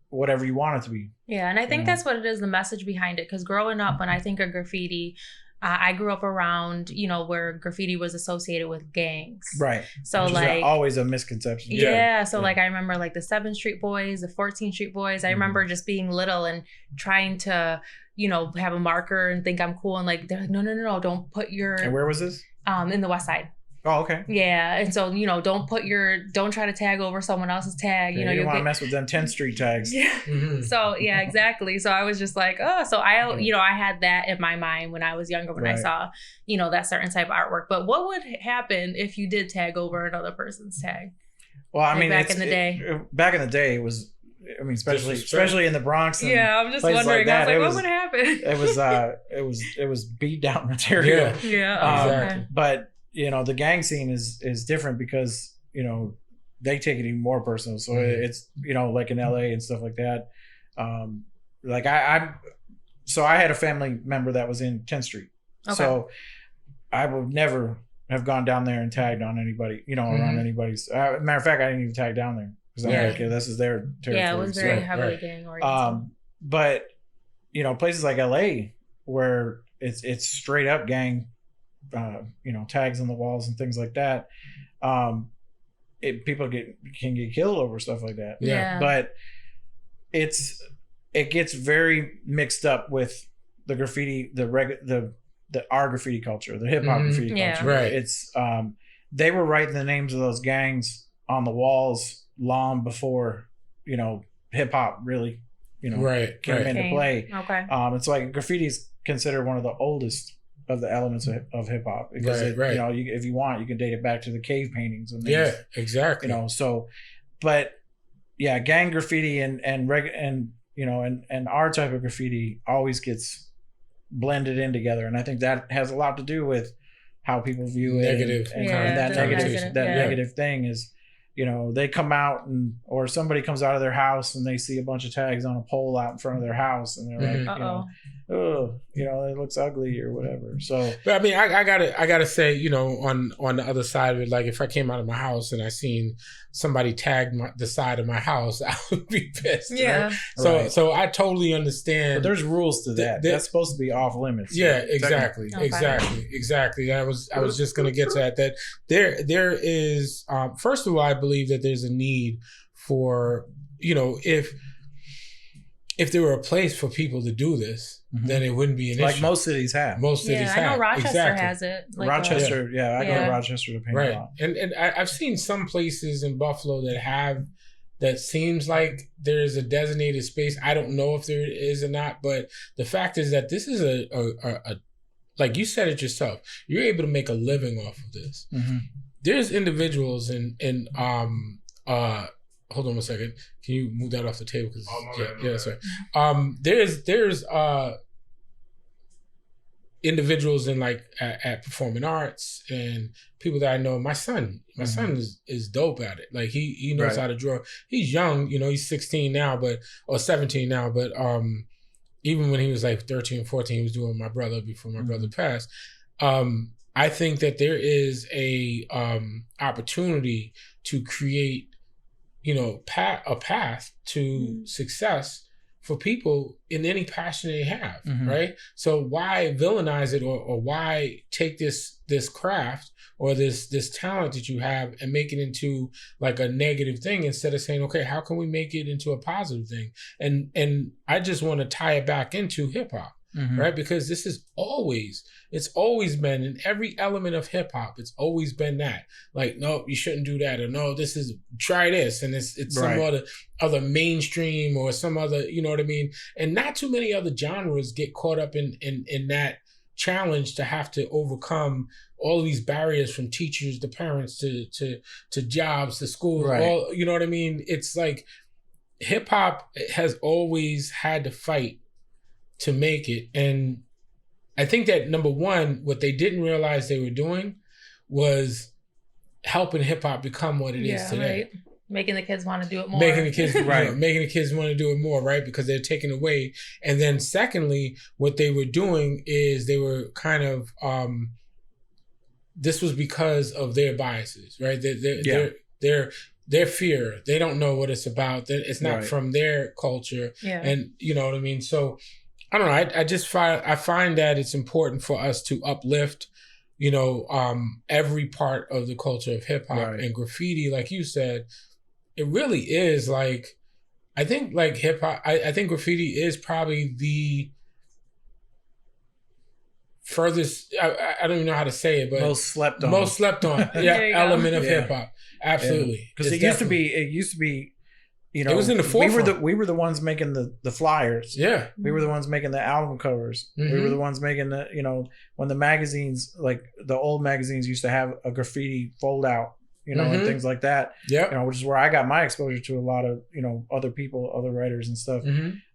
whatever you want it to be. Yeah, and I think that's what it is, the message behind it. Because growing up, when I think of graffiti, I grew up around, you know, where graffiti was associated with gangs. Right. So which like is always a misconception. So like I remember like the 7th Street Boys, the 14th Street Boys. I remember just being little and trying to, you know, have a marker and think I'm cool. And like, they're like, no, don't put your... And where was this? In the West Side. Oh, okay. Yeah. And so, you know, don't try to tag over someone else's tag. You know, you don't want to mess with them 10th Street tags. Yeah. So, yeah, exactly. So I was just like, oh, so you know, I had that in my mind when I was younger, when I saw, you know, that certain type of artwork. But what would happen if you did tag over another person's tag? Well, I mean, back in the day, it was, I mean, especially in the Bronx. And I'm just wondering. Like I was like, what would happen? It was beat down material. Yeah. Exactly. But you know, the gang scene is different because, you know, they take it even more personal. So it's, you know, like in LA and stuff like that. Like I had a family member that was in 10th Street. Okay. So I would never have gone down there and tagged on anybody, around anybody's. Matter of fact, I didn't even tag down there because I'm like, okay, this is their territory. Yeah, it was very heavily gang oriented. But places like LA where it's straight up gang, tags on the walls and things like that. People can get killed over stuff like that. Yeah. But it gets very mixed up with the graffiti, our graffiti culture, the hip hop graffiti culture. Right. It's they were writing the names of those gangs on the walls long before hip hop really came into play. Okay. It's like graffiti is considered one of the oldest of the elements of hip hop because if you want, you can date it back to the cave paintings and things, exactly. But yeah, gang graffiti and our type of graffiti always gets blended in together, and I think that has a lot to do with how people view negative. That negative thing is, they come out or somebody comes out of their house and they see a bunch of tags on a pole out in front of their house and they're like, it looks ugly or whatever. So, but I mean, I gotta say, on the other side of it, like if I came out of my house and I seen somebody tag the side of my house, I would be pissed. Yeah. Right? So I totally understand. But there's rules to that. That's supposed to be off limits. Yeah, exactly. Exactly. I was just gonna get to that there is, first of all, I believe that there's a need for, if there were a place for people to do this, then it wouldn't be an issue. Like most cities have. Most cities have. I know Rochester has it. Like Rochester, I go to Rochester to paint a lot. And I've seen some places in Buffalo that seems like there's a designated space. I don't know if there is or not, but the fact is that this is a like you said it yourself, you're able to make a living off of this. Mm-hmm. There's individuals in hold on a second. Can you move that off the table? Sorry. There's individuals in like at performing arts and people that I know. My son is dope at it. Like he knows how to draw. He's young, he's 16 now, or 17 now, but even when he was like 13, 14, he was doing my brother before my brother passed. I think that there is a opportunity to create a path to success for people in any passion they have, right? So why villainize it or why take this craft or this talent that you have and make it into like a negative thing instead of saying, okay, how can we make it into a positive thing? And I just want to tie it back into hip hop. Right? Because this is it's always been in every element of hip hop. It's always been that. Like, no, you shouldn't do that. Or no, try this. And it's some other mainstream or some other, you know what I mean? And not too many other genres get caught up in that challenge to have to overcome all of these barriers from teachers to parents to jobs to schools. All, you know what I mean? It's like hip hop has always had to fight to make it. And I think that number one, what they didn't realize they were doing was helping hip hop become what it is today. Right. Making the kids want to do it more. Making the kids want to do it more, right? Because they're taking away. And then secondly, what they were doing is they were kind of this was because of their biases, right? Their fear. They don't know what it's about. It's not from their culture. Yeah. And you know what I mean? So I don't know. I find that it's important for us to uplift, every part of the culture of hip hop and graffiti. Like you said, it really is like, I think like hip hop. I think graffiti is probably the furthest. I don't even know how to say it, but most slept on. Element of hip hop. Absolutely, because it used to be. It was in the forefront. We were the ones making the flyers. Yeah. We were the ones making the album covers. We were the ones making when the magazines, like the old magazines used to have a graffiti fold out, and things like that. Yeah. Which is where I got my exposure to a lot of, other people, other writers and stuff.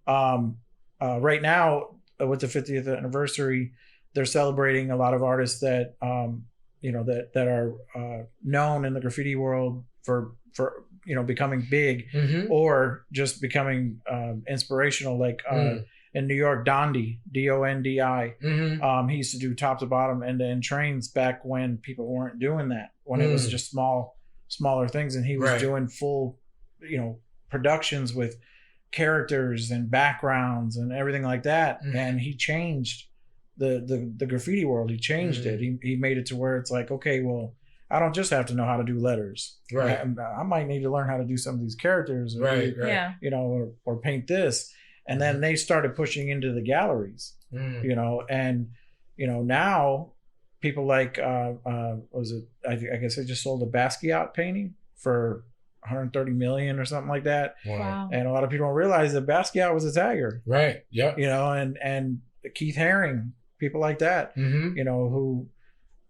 Right now with the 50th anniversary, they're celebrating a lot of artists that, that are known in the graffiti world for becoming big or just becoming inspirational. Like in New York, Dondi, Dondi. Mm-hmm. He used to do top to bottom end-to-end trains back when people weren't doing that, when it was just smaller things, and he was doing full, productions with characters and backgrounds and everything like that. And he changed the graffiti world. He changed it. He made it to where it's like, okay, well, I don't just have to know how to do letters. Right. I might need to learn how to do some of these characters, or, Yeah. or paint this. And then they started pushing into the galleries, and now people like was it? I guess they just sold a Basquiat painting for 130 million or something like that. Wow. And a lot of people don't realize that Basquiat was a tagger. Right. Yep. And Keith Haring, people like that, who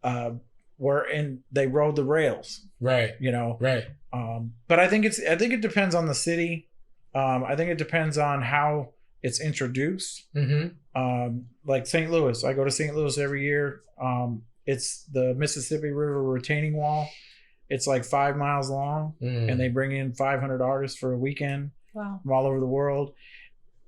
they rode the rails. Right. Right. But I think it depends on the city. I think it depends on how it's introduced. Like St. Louis, I go to St. Louis every year. It's the Mississippi River retaining wall. It's like 5 miles long, and they bring in 500 artists for a weekend. Wow. From all over the world.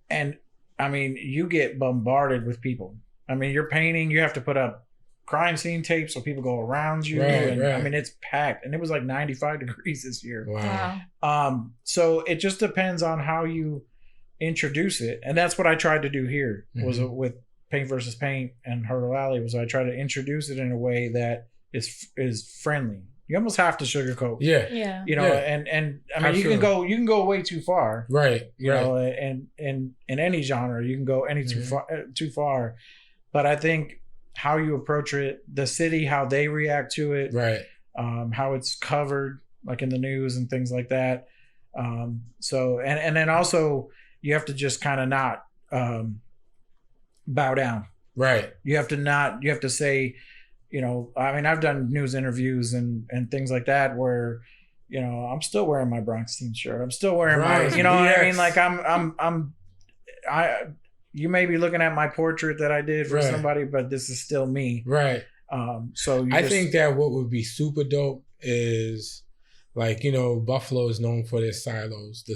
And I mean, you get bombarded with people. I mean, you're painting, you have to put up crime scene tapes so people go around you. Right. I mean, it's packed, and it was like 95 degrees this year. Wow. So it just depends on how you introduce it. And that's what I tried to do here was with Paint versus Paint and Hurdle Alley, was I try to introduce it in a way that is friendly. You almost have to sugarcoat. Yeah. Yeah. And I mean, you can go way too far. Right. You know, and in any genre, you can go too far. But I think how you approach it, the city, how they react to it, right, how it's covered, like in the news and things like that. So and then also you have to just kind of not bow down. Right. You have to say, I mean, I've done news interviews and things like that where, I'm still wearing my Bronx team shirt. I'm still wearing my, what I mean? Like you may be looking at my portrait that I did for somebody, but this is still me. Right. So I think that what would be super dope is, like, Buffalo is known for their silos, the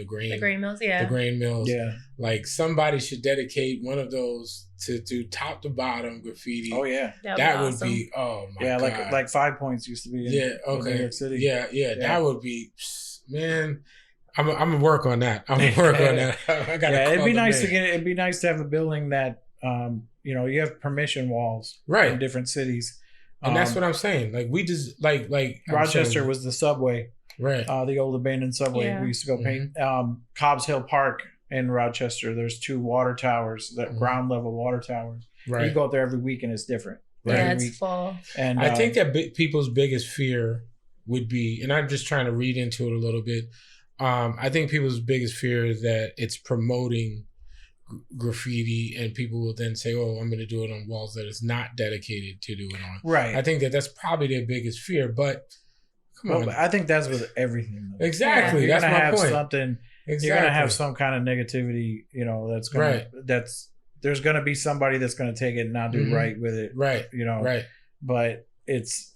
grain mills, yeah. The grain mills. Yeah. Like, somebody should dedicate one of those to do top to bottom graffiti. Oh yeah. That would be, oh my God. Yeah, like 5 Points used to be in New York City. Yeah. That would be, man. I'm gonna work on that. I gotta it'd be nice to have a building that you have permission walls in different cities. And that's what I'm saying. Like, we just like Rochester was the subway, right? The old abandoned subway. Yeah. We used to go paint. Cobbs Hill Park in Rochester. There's 2 water towers, that ground level water towers. Right. You go up there every week and it's different. Yeah, it's full. And I think that people's biggest fear would be, and I'm just trying to read into it a little bit. I think people's biggest fear is that it's promoting graffiti, and people will then say, "Oh, I'm going to do it on walls that is not dedicated to do it on." Right. I think that's probably their biggest fear. But come on, I think that's with everything. Though. Exactly. That's my point. Something. Exactly. You're going to have some kind of negativity. That's going to there's going to be somebody that's going to take it and not do right with it. Right. Right. But it's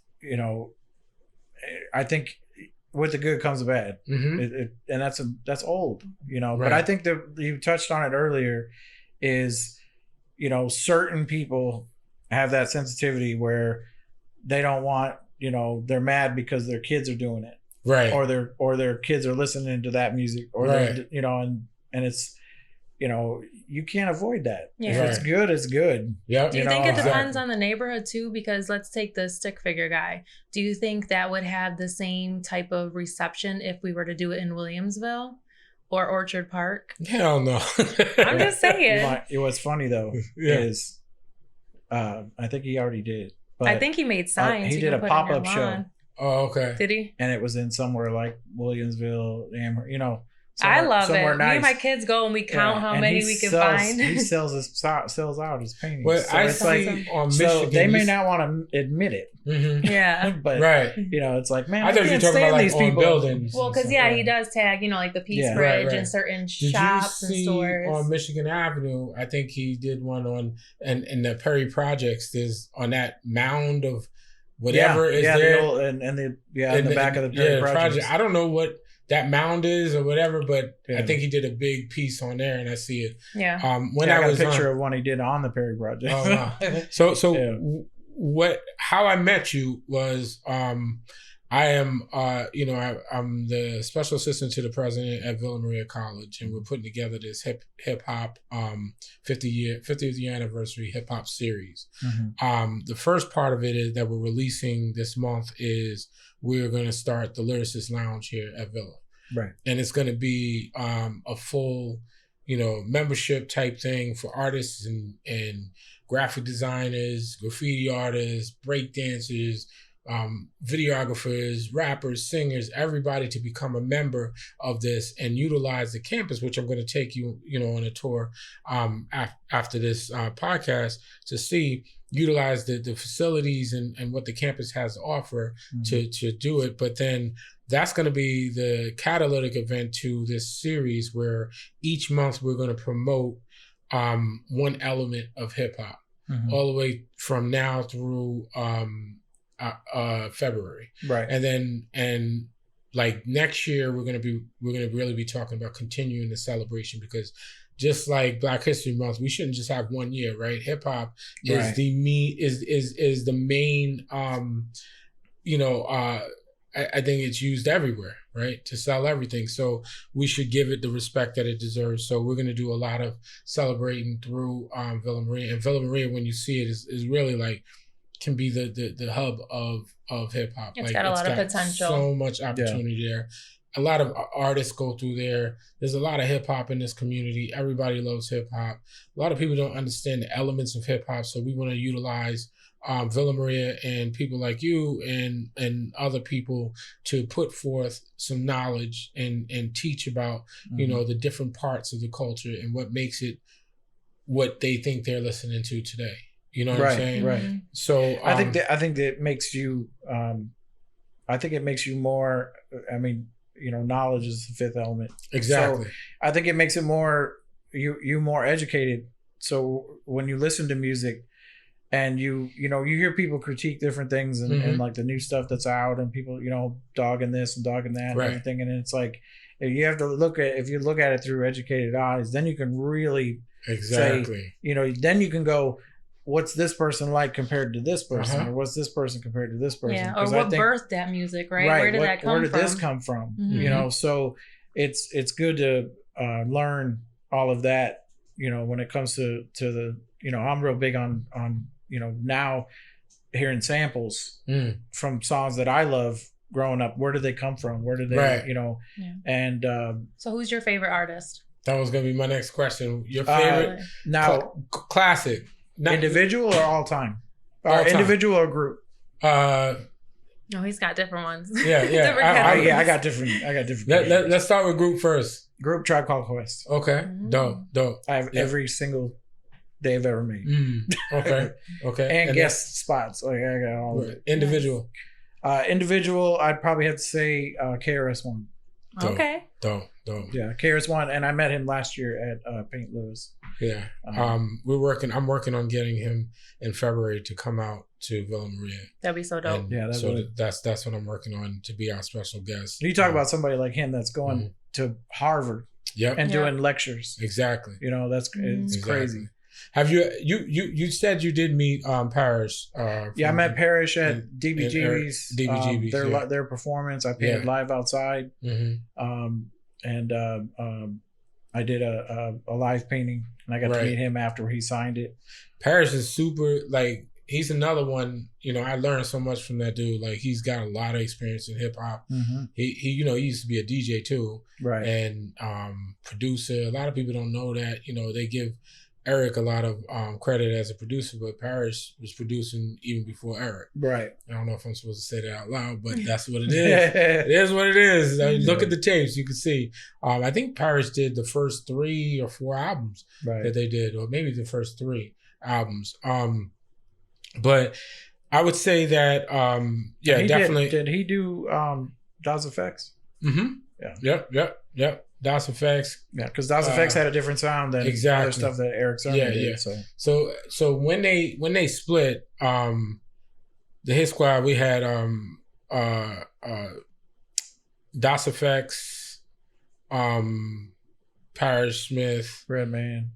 I think. With the good comes the bad, and that's old, Right. But I think that you touched on it earlier, is certain people have that sensitivity where they don't want, they're mad because their kids are doing it, right? Or their kids are listening to that music, or and it's you can't avoid that. Yeah. If it's good, it's good. Yeah. Do you think it depends on the neighborhood too? Because let's take the stick figure guy. Do you think that would have the same type of reception if we were to do it in Williamsville or Orchard Park? Hell no. I'm just saying. What's funny though is, I think he already did. But I think he made signs. He did a pop-up show. Oh, okay. Did he? And it was in somewhere like Williamsville, I love it. Nice. Me and my kids go and we count how many we can find. He sells out his paintings. Well, so I see on Michigan. So they may not want to admit it. Mm-hmm. Yeah. But it's like, man, I thought you were talking about like on buildings. Well, because he does tag, like the Peace Bridge and certain shops and stores. On Michigan Avenue, I think he did one on and the Perry Projects. There's on that mound of whatever is there. In the back of the Perry Projects. I don't know what that mound is or whatever, but Yeah. I think he did a big piece on there, and I see it. Yeah. When I got was a picture of one he did on the Perry Project. Oh, wow. So Yeah. how I met you was, I am, I'm the special assistant to the president at Villa Maria College, and we're putting together this hip hop 50th year anniversary hip hop series. Mm-hmm. The first part of it is that we're releasing this month is we're going to start the Lyricist Lounge here at Villa, Right. and it's going to be a full, membership type thing for artists and graphic designers, graffiti artists, break dancers, videographers, rappers, singers, everybody to become a member of this and utilize the campus, which I'm going to take you, on a tour after this podcast to utilize the facilities and what the campus has to offer to do it. But then that's going to be the catalytic event to this series where each month we're going to promote one element of hip hop all the way from now through February, right? And like next year we're gonna really be talking about continuing the celebration, because just like Black History Month, we shouldn't just have one year, right? Hip hop is Right. is the main I think it's used everywhere, right? To sell everything. So we should give it the respect that it deserves. So we're going to do a lot of celebrating through Villa Maria. And Villa Maria, when you see it, is really like, can be the hub of hip hop. It's got a lot of potential. So much opportunity there. A lot of artists go through there. There's a lot of hip hop in this community. Everybody loves hip hop. A lot of people don't understand the elements of hip hop. So we want to utilize Villa Maria and people like you and other people to put forth some knowledge and teach about, the different parts of the culture and what makes it what they think they're listening to today. You know what I'm saying? Right. So I think that makes you. I think it makes you more. I mean, knowledge is the fifth element. Exactly. So I think it makes it more you more educated. So when you listen to music, and you hear people critique different things and like the new stuff that's out, and people dogging this and dogging that and everything, and it's like you have to if you look at it through educated eyes, then you can really say, then you can go, what's this person like compared to this person, or what's this person compared to this person? Yeah, or what birthed that music, right? Where did that come from? Where did this come from? So it's good to learn all of that. When it comes to the I'm real big on now hearing samples from songs that I love growing up. Where did they come from? Where did they And so who's your favorite artist? That was gonna be my next question. Your favorite classic. Individual or all time? Individual or group? No, he's got different ones. Yeah. I got different. Let's start with group first. Group Tribe Called Quest. Okay. Dope. I have every single they've ever made. Okay. And guest spots. Like I got all of it. Individual. Individual, I'd probably have to say KRS-One. Okay. Dope. Yeah, KRS-One, and I met him last year at Paint Lewis. Yeah. I'm working on getting him in February to come out to Villa Maria. That'd be so dope. And that's what I'm working on, to be our special guest. You talk about somebody like him that's going to Harvard and doing lectures. Exactly. It's crazy. Have you said you did meet Parrish? I met Parrish at DBGB's. Their performance. I painted live outside. I did a live painting, and I got to meet him after he signed it. Parrish is super, like, he's another one. I learned so much from that dude. Like, he's got a lot of experience in hip hop. He he used to be a DJ too, right? And producer. A lot of people don't know that. They give Eric a lot of credit as a producer, but Parrish was producing even before Eric. Right. I don't know if I'm supposed to say that out loud, but that's what it is. It is what it is. Look at the tapes, you can see. I think Parrish did the first 3 or 4 albums that they did, or maybe the first 3 albums. But I would say that, definitely. Did he do DOS Effects? Mm-hmm. Yep. DOS Effects. Yeah, because DOS Effects had a different sound than other stuff that Eric Sermon did. So when they split, the Hit Squad, we had Das FX, Parrish Smith, Redman.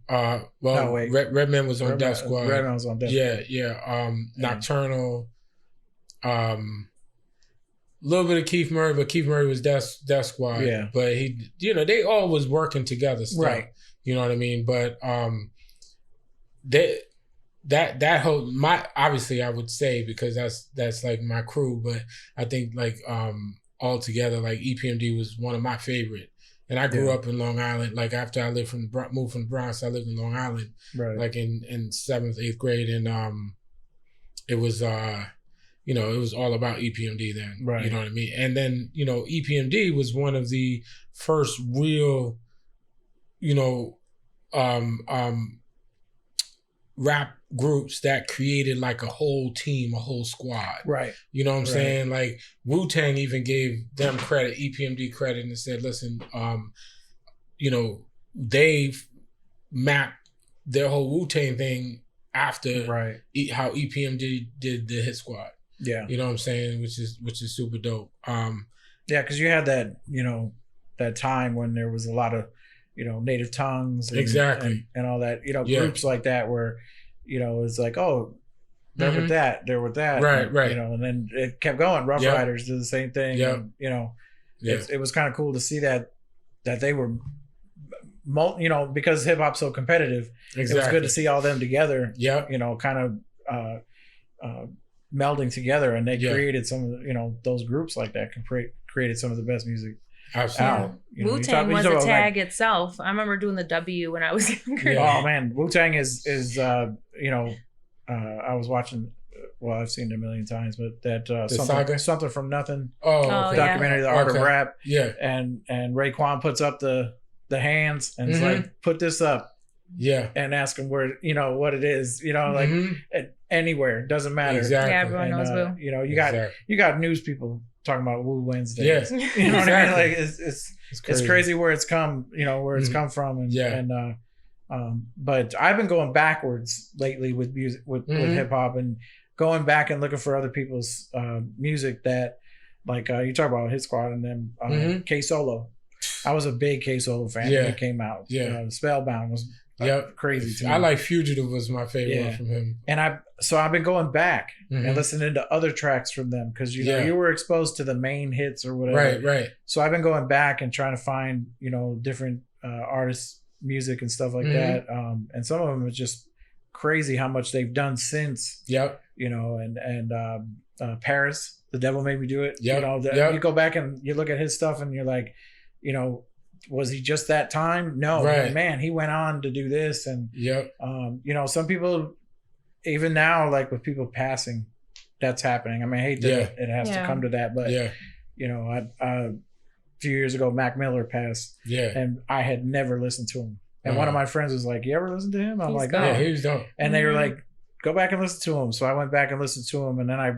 Redman was on Death Squad. Redman was on Death Squad. Yeah. Nocturnal. A little bit of Keith Murray, but Keith Murray was Death Squad. Yeah. But he, they all was working together still. Right. You know what I mean? But that whole, obviously I would say, because that's like my crew, but I think like all together, like EPMD was one of my favorite. And I grew up in Long Island. Like after I moved from the Bronx, I lived in Long Island, right. like in 7th, 8th grade, and it was it was all about EPMD then. Right. You know what I mean? And then, EPMD was one of the first real, rap groups that created like a whole team, a whole squad. Right. You know what I'm saying? Like Wu-Tang even gave them credit, EPMD credit, and said, listen, they mapped their whole Wu-Tang thing after how EPMD did the Hit Squad. Yeah. You know what I'm saying? Which is super dope. Yeah, because you had that, that time when there was a lot of, native tongues and, exactly. and all that, groups like that where, it's like, oh, they're with that, Right, and, right. And then it kept going. Rough Riders did the same thing. Yeah. And, it was kind of cool to see that they were, because hip hop's so competitive. Exactly. It was good to see all them together. Yeah. Kind of melding together, and they created some of the, those groups like that created some of the best music. Absolutely. Wu-Tang was a tag itself. I remember doing the W when I was younger. Yeah. Oh man, Wu-Tang is I was watching. Well, I've seen it a million times, but that something from nothing. Documentary, The Art of Rap. Yeah. And Raekwon puts up the hands and it's like, put this up. Yeah. And ask them where what it is. Like anywhere, doesn't matter. Exactly. Yeah, everyone knows Wu. You got news people talking about Wu Wednesday. Yes. You know what I mean? Like it's crazy where it's come, where it's come from, but I've been going backwards lately with music, with hip hop, and going back and looking for other people's music that, like you talk about Hit Squad and then K Solo. I was a big K Solo fan when it came out. Yeah, Spellbound was crazy to me. I like Fugitive was my favorite one from him. And I've been going back and listening to other tracks from them because you were exposed to the main hits or whatever. Right. So I've been going back and trying to find different artists' music and stuff like that. And some of them are just crazy how much they've done since. Yep. And Paris, The Devil Made Me Do It. Yep. You go back and you look at his stuff and you're like, was he just that time? No, man, he went on to do this. And, some people, even now, like with people passing, that's happening. I mean, I hate that it has to come to that, but, a few years ago, Mac Miller passed and I had never listened to him. And one of my friends was like, you ever listen to him? I'm like, no. Yeah, he was dope. And they were like, go back and listen to him. So I went back and listened to him. And then I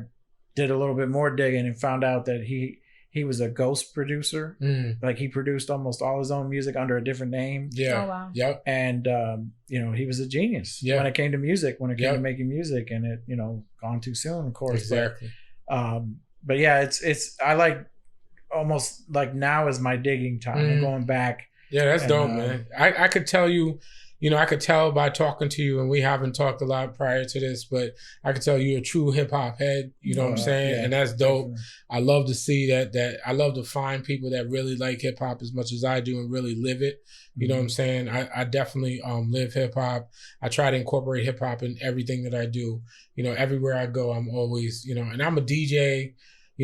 did a little bit more digging and found out that he was a ghost producer. Like he produced almost all his own music under a different name. Yeah. Oh, wow. Yep. And, he was a genius when it came to music, when it came to making music, and it, gone too soon, of course. Exactly. But yeah, it's, I like almost like now is my digging time and going back. Yeah, that's dope, man. I could tell you, I could tell by talking to you, and we haven't talked a lot prior to this, but I could tell you're a true hip hop head. You know what I'm saying? Yeah, and that's dope. definitely. I love to see that I love to find people that really like hip hop as much as I do and really live it. You know what I'm saying? I definitely live hip hop. I try to incorporate hip hop in everything that I do. Everywhere I go, I'm always, and I'm a DJ.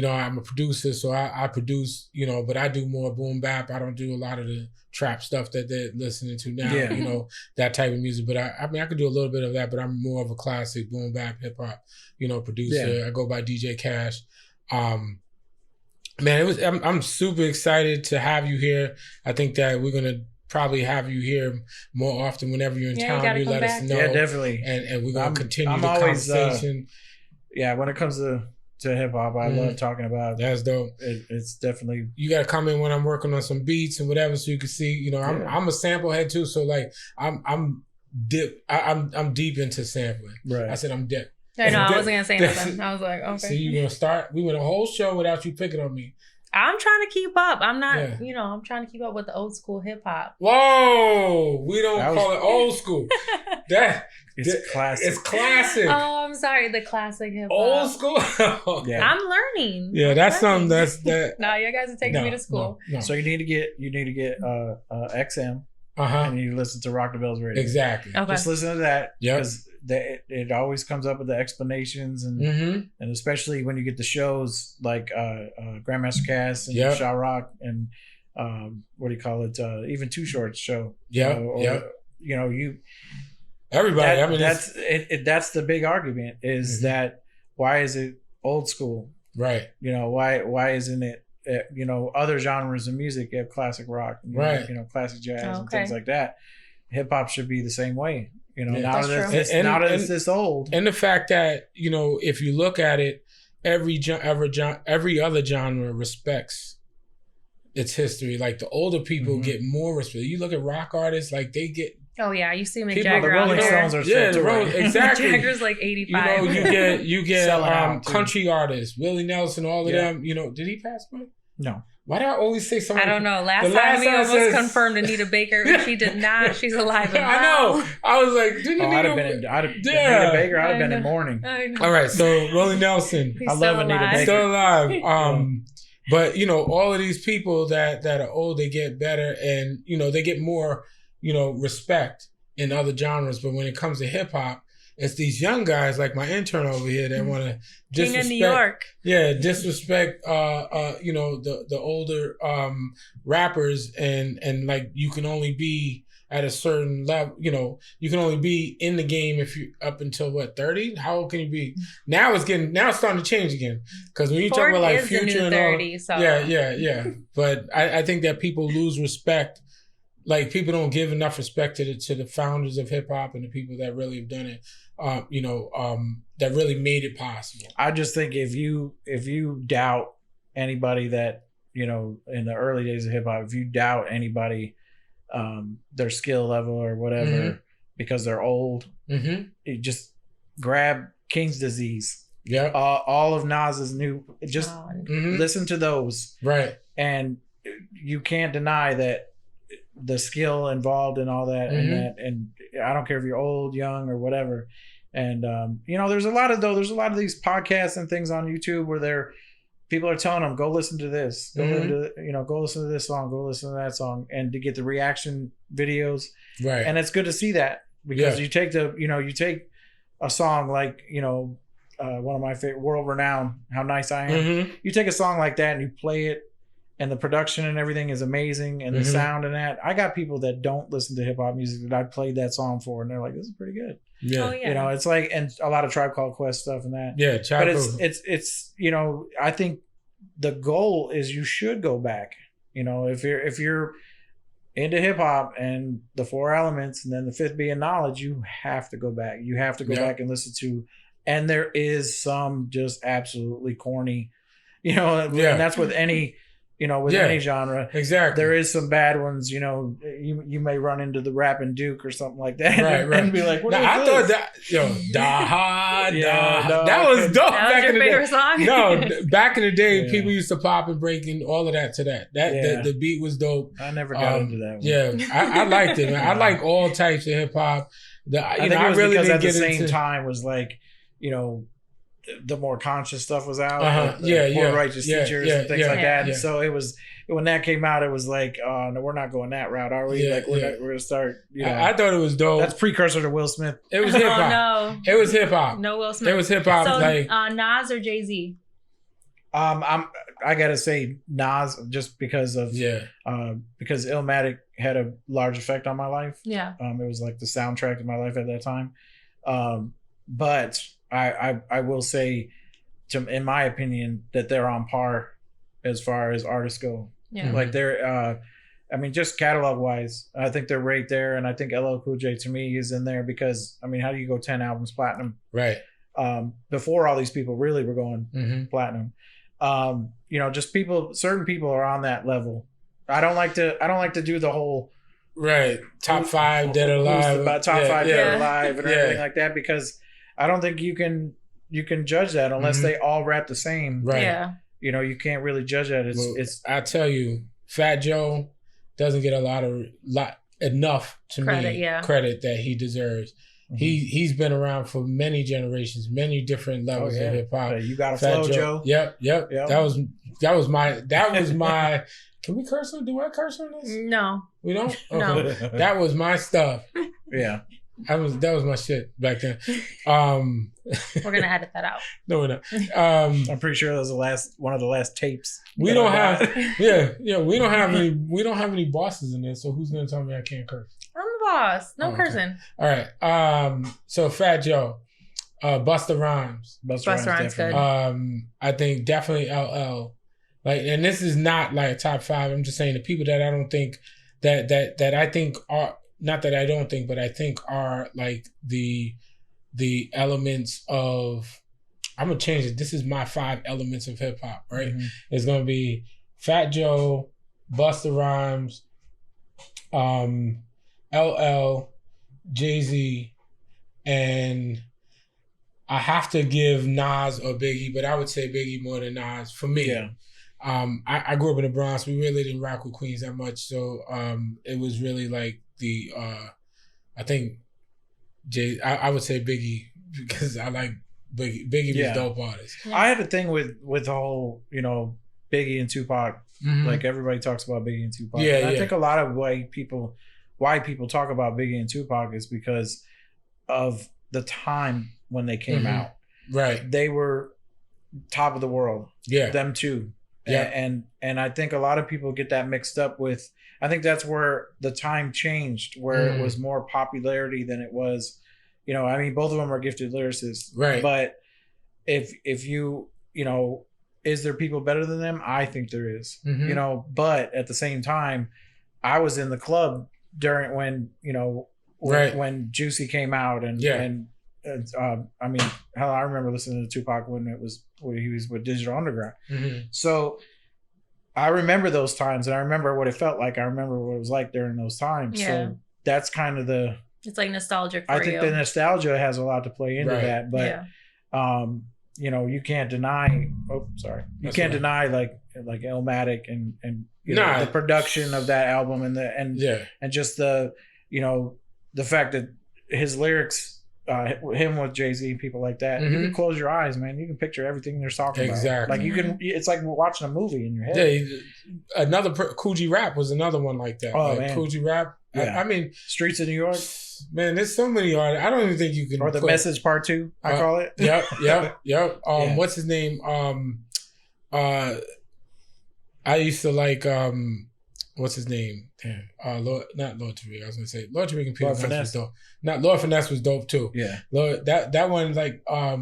I'm a producer, so I produce, but I do more boom bap. I don't do a lot of the trap stuff that they're listening to now, that type of music. But I could do a little bit of that, but I'm more of a classic boom bap hip hop, producer. I go by DJ Cash. Man, I'm super excited to have you here. I think that we're gonna probably have you here more often whenever you're in town. You let us know. Yeah, definitely. And we're gonna continue the conversation. When it comes to hip hop, I love talking about. That's dope. It's definitely. You gotta come in when I'm working on some beats and whatever, so you can see. I'm a sample head too, so like I'm deep into sampling. Right. I said I'm deep. I know. I wasn't gonna say nothing. I was like, okay. So you gonna start? We went a whole show without you picking on me. I'm trying to keep up. I'm not, I'm trying to keep up with the old school hip hop. Whoa, we don't call it old school. It's classic. It's classic. Oh, I'm sorry, the classic hip hop. Old school. Yeah. I'm learning. Yeah, that's something that. No, you guys are taking me to school. No. So you need to get XM. Uh-huh. And you listen to Rock the Bells Radio. Exactly. Okay. Just listen to that. Yep. Because it always comes up with the explanations and especially when you get the shows like Grandmaster Cass and Shaw Rock and what do you call it? Even Too Short's show. Yeah. Everybody. That's the big argument is that why is it old school? Right. Why isn't it? Other genres of music, you have classic rock, classic jazz and things like that. Hip hop should be the same way. Now that it's this old, and the fact that if you look at it, every other genre respects its history. Like the older people get more respect. You look at rock artists, like they get. Oh yeah, you see Mick Jagger. The Rolling Stones are exactly. Jagger's like 85. You get country artists, Willie Nelson, all of them. Did he pass away? No. Why do I always say something? I don't know. Last time we almost confirmed Anita Baker. She did not. She's alive and well. I know. I was like, didn't Anita Baker? I'd have been in mourning. All right, so Willie Nelson. I love Anita Baker. Still alive. But all of these people that are old, they get better and they get more respect in other genres. But when it comes to hip hop, it's these young guys like my intern over here that want to disrespect. King of New York. Yeah, disrespect. The older rappers and like you can only be at a certain level. You can only be in the game if you up until 30. How old can you be? Now it's starting to change again. Because when you talk about like Future and 30, all, so. yeah. But I think that people lose respect. Like people don't give enough respect to the founders of hip hop and the people that really have done it. That really made it possible. I just think if you doubt anybody that in the early days of hip hop, if you doubt anybody, their skill level or whatever because they're old, you just grab King's Disease. Yeah, all of Nas's new. Just listen to those. Right, and you can't deny that. The skill involved in all that and I don't care if you're old, young, or whatever. And there's a lot of these podcasts and things on YouTube where people are telling them go listen to this, go listen to this song, go listen to that song, and to get the reaction videos. Right. And it's good to see that because you take a song like one of my favorite, World Renowned, How Nice I Am. You take a song like that and you play it. And the production and everything is amazing, and the sound and that. I got people that don't listen to hip hop music that I played that song for, and they're like, "This is pretty good." Yeah, oh, yeah. It's like, and a lot of Tribe Called Quest stuff and that. Yeah, but it's I think the goal is you should go back. If you're into hip hop and the 4 elements, and then the 5th being knowledge, you have to go back. You have to go back and listen to, and there is some just absolutely corny, and that's with any. Any genre. Exactly. There is some bad ones, you may run into the Rapping Duke or something like that. Right. And be like, what I is thought this? that was dope back in the day. Song? No, back in the day, people used to pop and break and all of that to that. The beat was dope. I never got into that one. Yeah, I liked it, man. I like all types of hip hop. I think it was really because at the same time was like, the more conscious stuff was out, more righteous teachers and things like that. And so it was when that came out, it was like, oh no, we're not going that route, are we? We're gonna start. I thought it was dope. That's precursor to Will Smith. It was hip hop. No, it was hip hop. No Will Smith. It was hip hop. So like Nas or Jay-Z? I gotta say Nas just because of because Illmatic had a large effect on my life. Yeah. It was like the soundtrack of my life at that time. But I will say, in my opinion, that they're on par as far as artists go. Yeah. Like they're, just catalog wise, I think they're right there. And I think LL Cool J to me is in there because, how do you go 10 albums platinum? Right. Before all these people really were going platinum. Just certain people are on that level. I don't like to do the whole top 5 dead or alive, top 5 dead or alive and everything like that because I don't think you can judge that unless they all rap the same. Right. Yeah. you know, you can't really judge that. It's I tell you, Fat Joe doesn't get enough to me credit that he deserves. Mm-hmm. He's been around for many generations, many different levels of hip hop. You got a flow, Joe. Yep. That was my. Can we curse on? Do I curse on this? No, we don't. Okay. No, that was my stuff. Yeah, that was my shit back then. We're gonna edit that out. No, we're not. I'm pretty sure that was one of the last tapes. We don't have. Yeah. We don't have any. We don't have any bosses in there. So who's gonna tell me I can't curse? I'm the boss. No cursing. Okay. All right. So Fat Joe, Busta Rhymes. Busta Rhymes good. I think definitely LL. Like, and this is not like top 5. I'm just saying the people that I don't think that I think are not that I don't think, but I think are like the elements of. I'm gonna change it. This is my 5 elements of hip hop. Right. Mm-hmm. It's gonna be Fat Joe, Busta Rhymes, LL, Jay-Z, and I have to give Nas or Biggie, but I would say Biggie more than Nas for me. Yeah. I grew up in the Bronx. We really didn't rock with Queens that much, so it was really like the I think I would say Biggie because I like Biggie. Biggie was dope artist. Yeah. I had a thing with the whole, you know, Biggie and Tupac. Mm-hmm. Like everybody talks about Biggie and Tupac. Yeah, and I think a lot of why people talk about Biggie and Tupac is because of the time when they came out. Right. They were top of the world. Yeah. Them too. Yeah. And I think a lot of people get that mixed up with, I think that's where the time changed, where it was more popularity than it was, you know, I mean, both of them are gifted lyricists. Right. But if you know, is there people better than them? I think there is, you know, but at the same time, I was in the club during when, you know, when Juicy came out and I mean, hell, I remember listening to Tupac when he was with Digital Underground. Mm-hmm. So I remember those times and I remember what it felt like. I remember what it was like during those times. Yeah. So that's kind of it's like nostalgic for you. I think the nostalgia has a lot to play into that, but you know, you can't deny, you can't deny like Illmatic and you know, the production of that album and just the, you know, the fact that his lyrics, him with Jay-Z and people like that, you can close your eyes, man. You can picture everything they're talking about. Exactly. Like you can, it's like watching a movie in your head. Yeah, another Kool G Rap was another one like that. Oh, like man. Kool G Rap. Yeah. I mean, Streets of New York. Man, there's so many artists. I don't even think you can. Or the Message Part 2, I call it. Yep. What's his name? I used to like what's his name? Damn. Not Lord Tariq. I was gonna say Lord Tariq and Peter Finesse was dope. Not Lord Finesse was dope too. Yeah. Lord, that one like what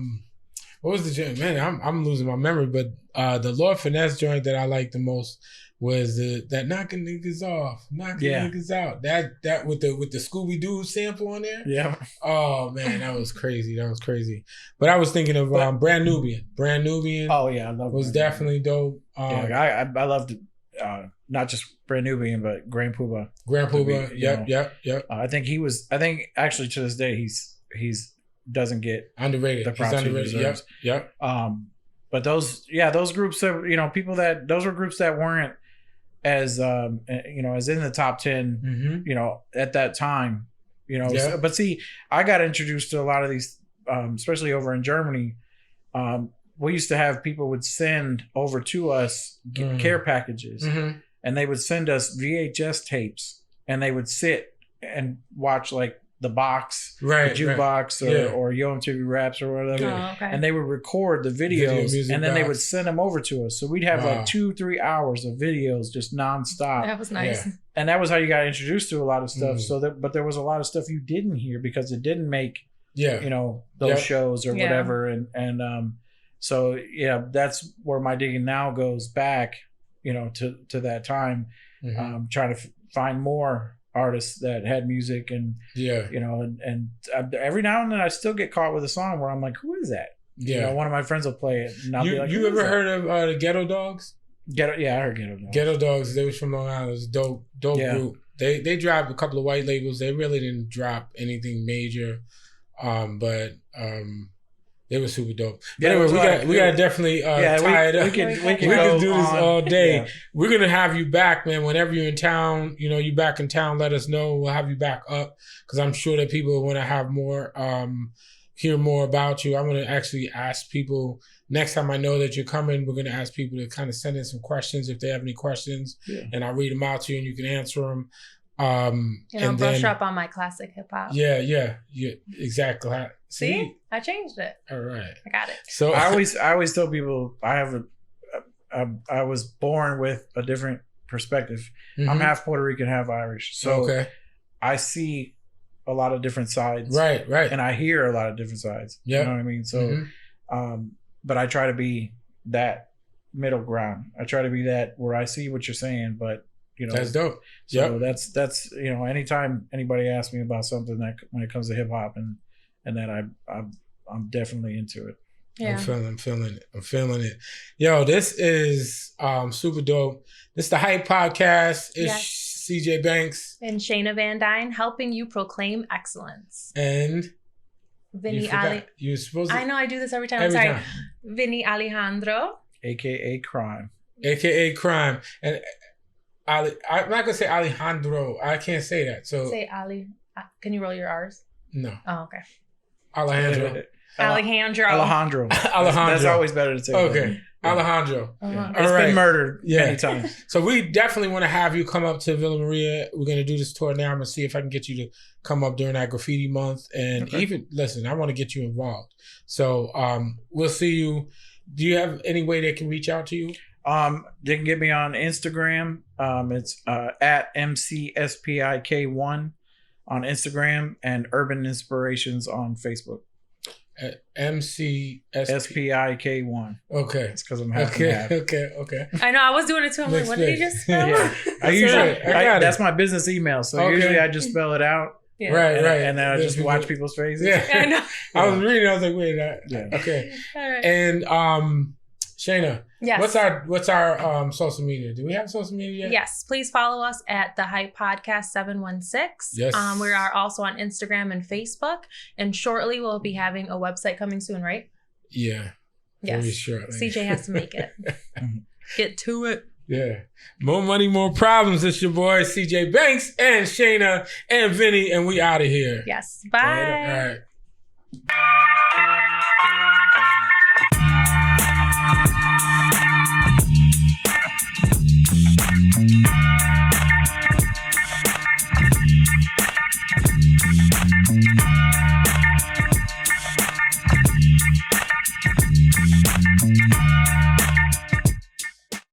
was the joint? Man, I'm losing my memory, but the Lord Finesse joint that I liked the most was that knocking niggas off, niggas out. That with the Scooby Doo sample on there. Yeah. Oh man, that was crazy. But I was thinking of Brand Nubian. Oh yeah, I love was definitely dope. I loved not just Brand Nubian, but Grand Puba. Yep. I think actually to this day he's doesn't get underrated. The props he deserves. Yep. But those groups that, you know, those were groups that weren't as you know, as in the top 10, you know, at that time, you know. So, but see, I got introduced to a lot of these, especially over in Germany. We used to have people would send over to us care packages, and they would send us VHS tapes, and they would sit and watch like the box, the jukebox, or Yo MTV Raps or whatever, and they would record the videos, and then they would send them over to us. So we'd have like 2-3 hours of videos just nonstop. That was nice, and that was how you got introduced to a lot of stuff. But there was a lot of stuff you didn't hear because it didn't make you know, those shows or whatever, and so that's where my digging now goes back, you know, to that time, trying to find more artists that had music and you know, and every now and then I still get caught with a song where I'm like, who is that? You know, one of my friends will play it and I'll be like, you ever heard of the Ghetto Dogs? I heard Ghetto Dogs. Ghetto Dogs, they was from Long Island. It was a dope group. They dropped a couple of white labels. They really didn't drop anything major, but They were super dope. Yeah, Anyway, we gotta definitely tie it up. We can do this all day. Yeah. We're gonna have you back, man. Whenever you're in town, you back in town, let us know. We'll have you back up because I'm sure that people want to have more, hear more about you. I'm gonna actually ask people next time I know that you're coming. We're gonna ask people to kind of send in some questions if they have any questions, and I'll read them out to you and you can answer them. And brush up on my classic hip hop. Yeah, exactly. See, I changed it. All right, I got it. So I always tell people I was born with a different perspective. Mm-hmm. I'm half Puerto Rican, half Irish, so I see a lot of different sides. Right, and I hear a lot of different sides. Yeah, you know what I mean. So, but I try to be that middle ground. I try to be that where I see what you're saying, but. That's dope. So that's anytime anybody asks me about something that when it comes to hip hop and that I'm definitely into it. Yeah. I'm feeling it. Yo, this is super dope. This is the Hype Podcast. It's CJ Banks and Shayna Van Dyne helping you proclaim excellence. And Vinny Ali. You're supposed to. I know I do this every time. I'm sorry. Vinny Alejandro. AKA Crime. And I'm not gonna say Alejandro. I can't say that. So say Ali. Can you roll your R's? No. Oh, okay. Alejandro. That's always better to say. Okay. Yeah. Alejandro. It's been murdered many times. So we definitely want to have you come up to Villa Maria. We're gonna do this tour now. I'm gonna see if I can get you to come up during that graffiti month. And even listen, I want to get you involved. So we'll see you. Do you have any way they can reach out to you? They can get me on Instagram. It's at MCSPIK1 on Instagram and Urban Inspirations on Facebook. MCSPIK1. Okay. It's because I'm half and half. Okay. I know. I was doing it too. I'm like, what did he just spell? Yeah. That's my business email. So usually I just spell it out. Yeah. Right. And then I just watch people's faces. Yeah. I know. I was reading. I was like, wait, okay. All right. And Shayna, yes. What's our social media? Do we have social media yet? Yes, please follow us at the Hype Podcast 716. Yes. We are also on Instagram and Facebook, and shortly we'll be having a website coming soon, right? Yeah. Yes. Very shortly. CJ has to make it. Get to it. Yeah. More money, more problems. It's your boy CJ Banks and Shayna and Vinny, and we out of here. Yes. Bye. All right.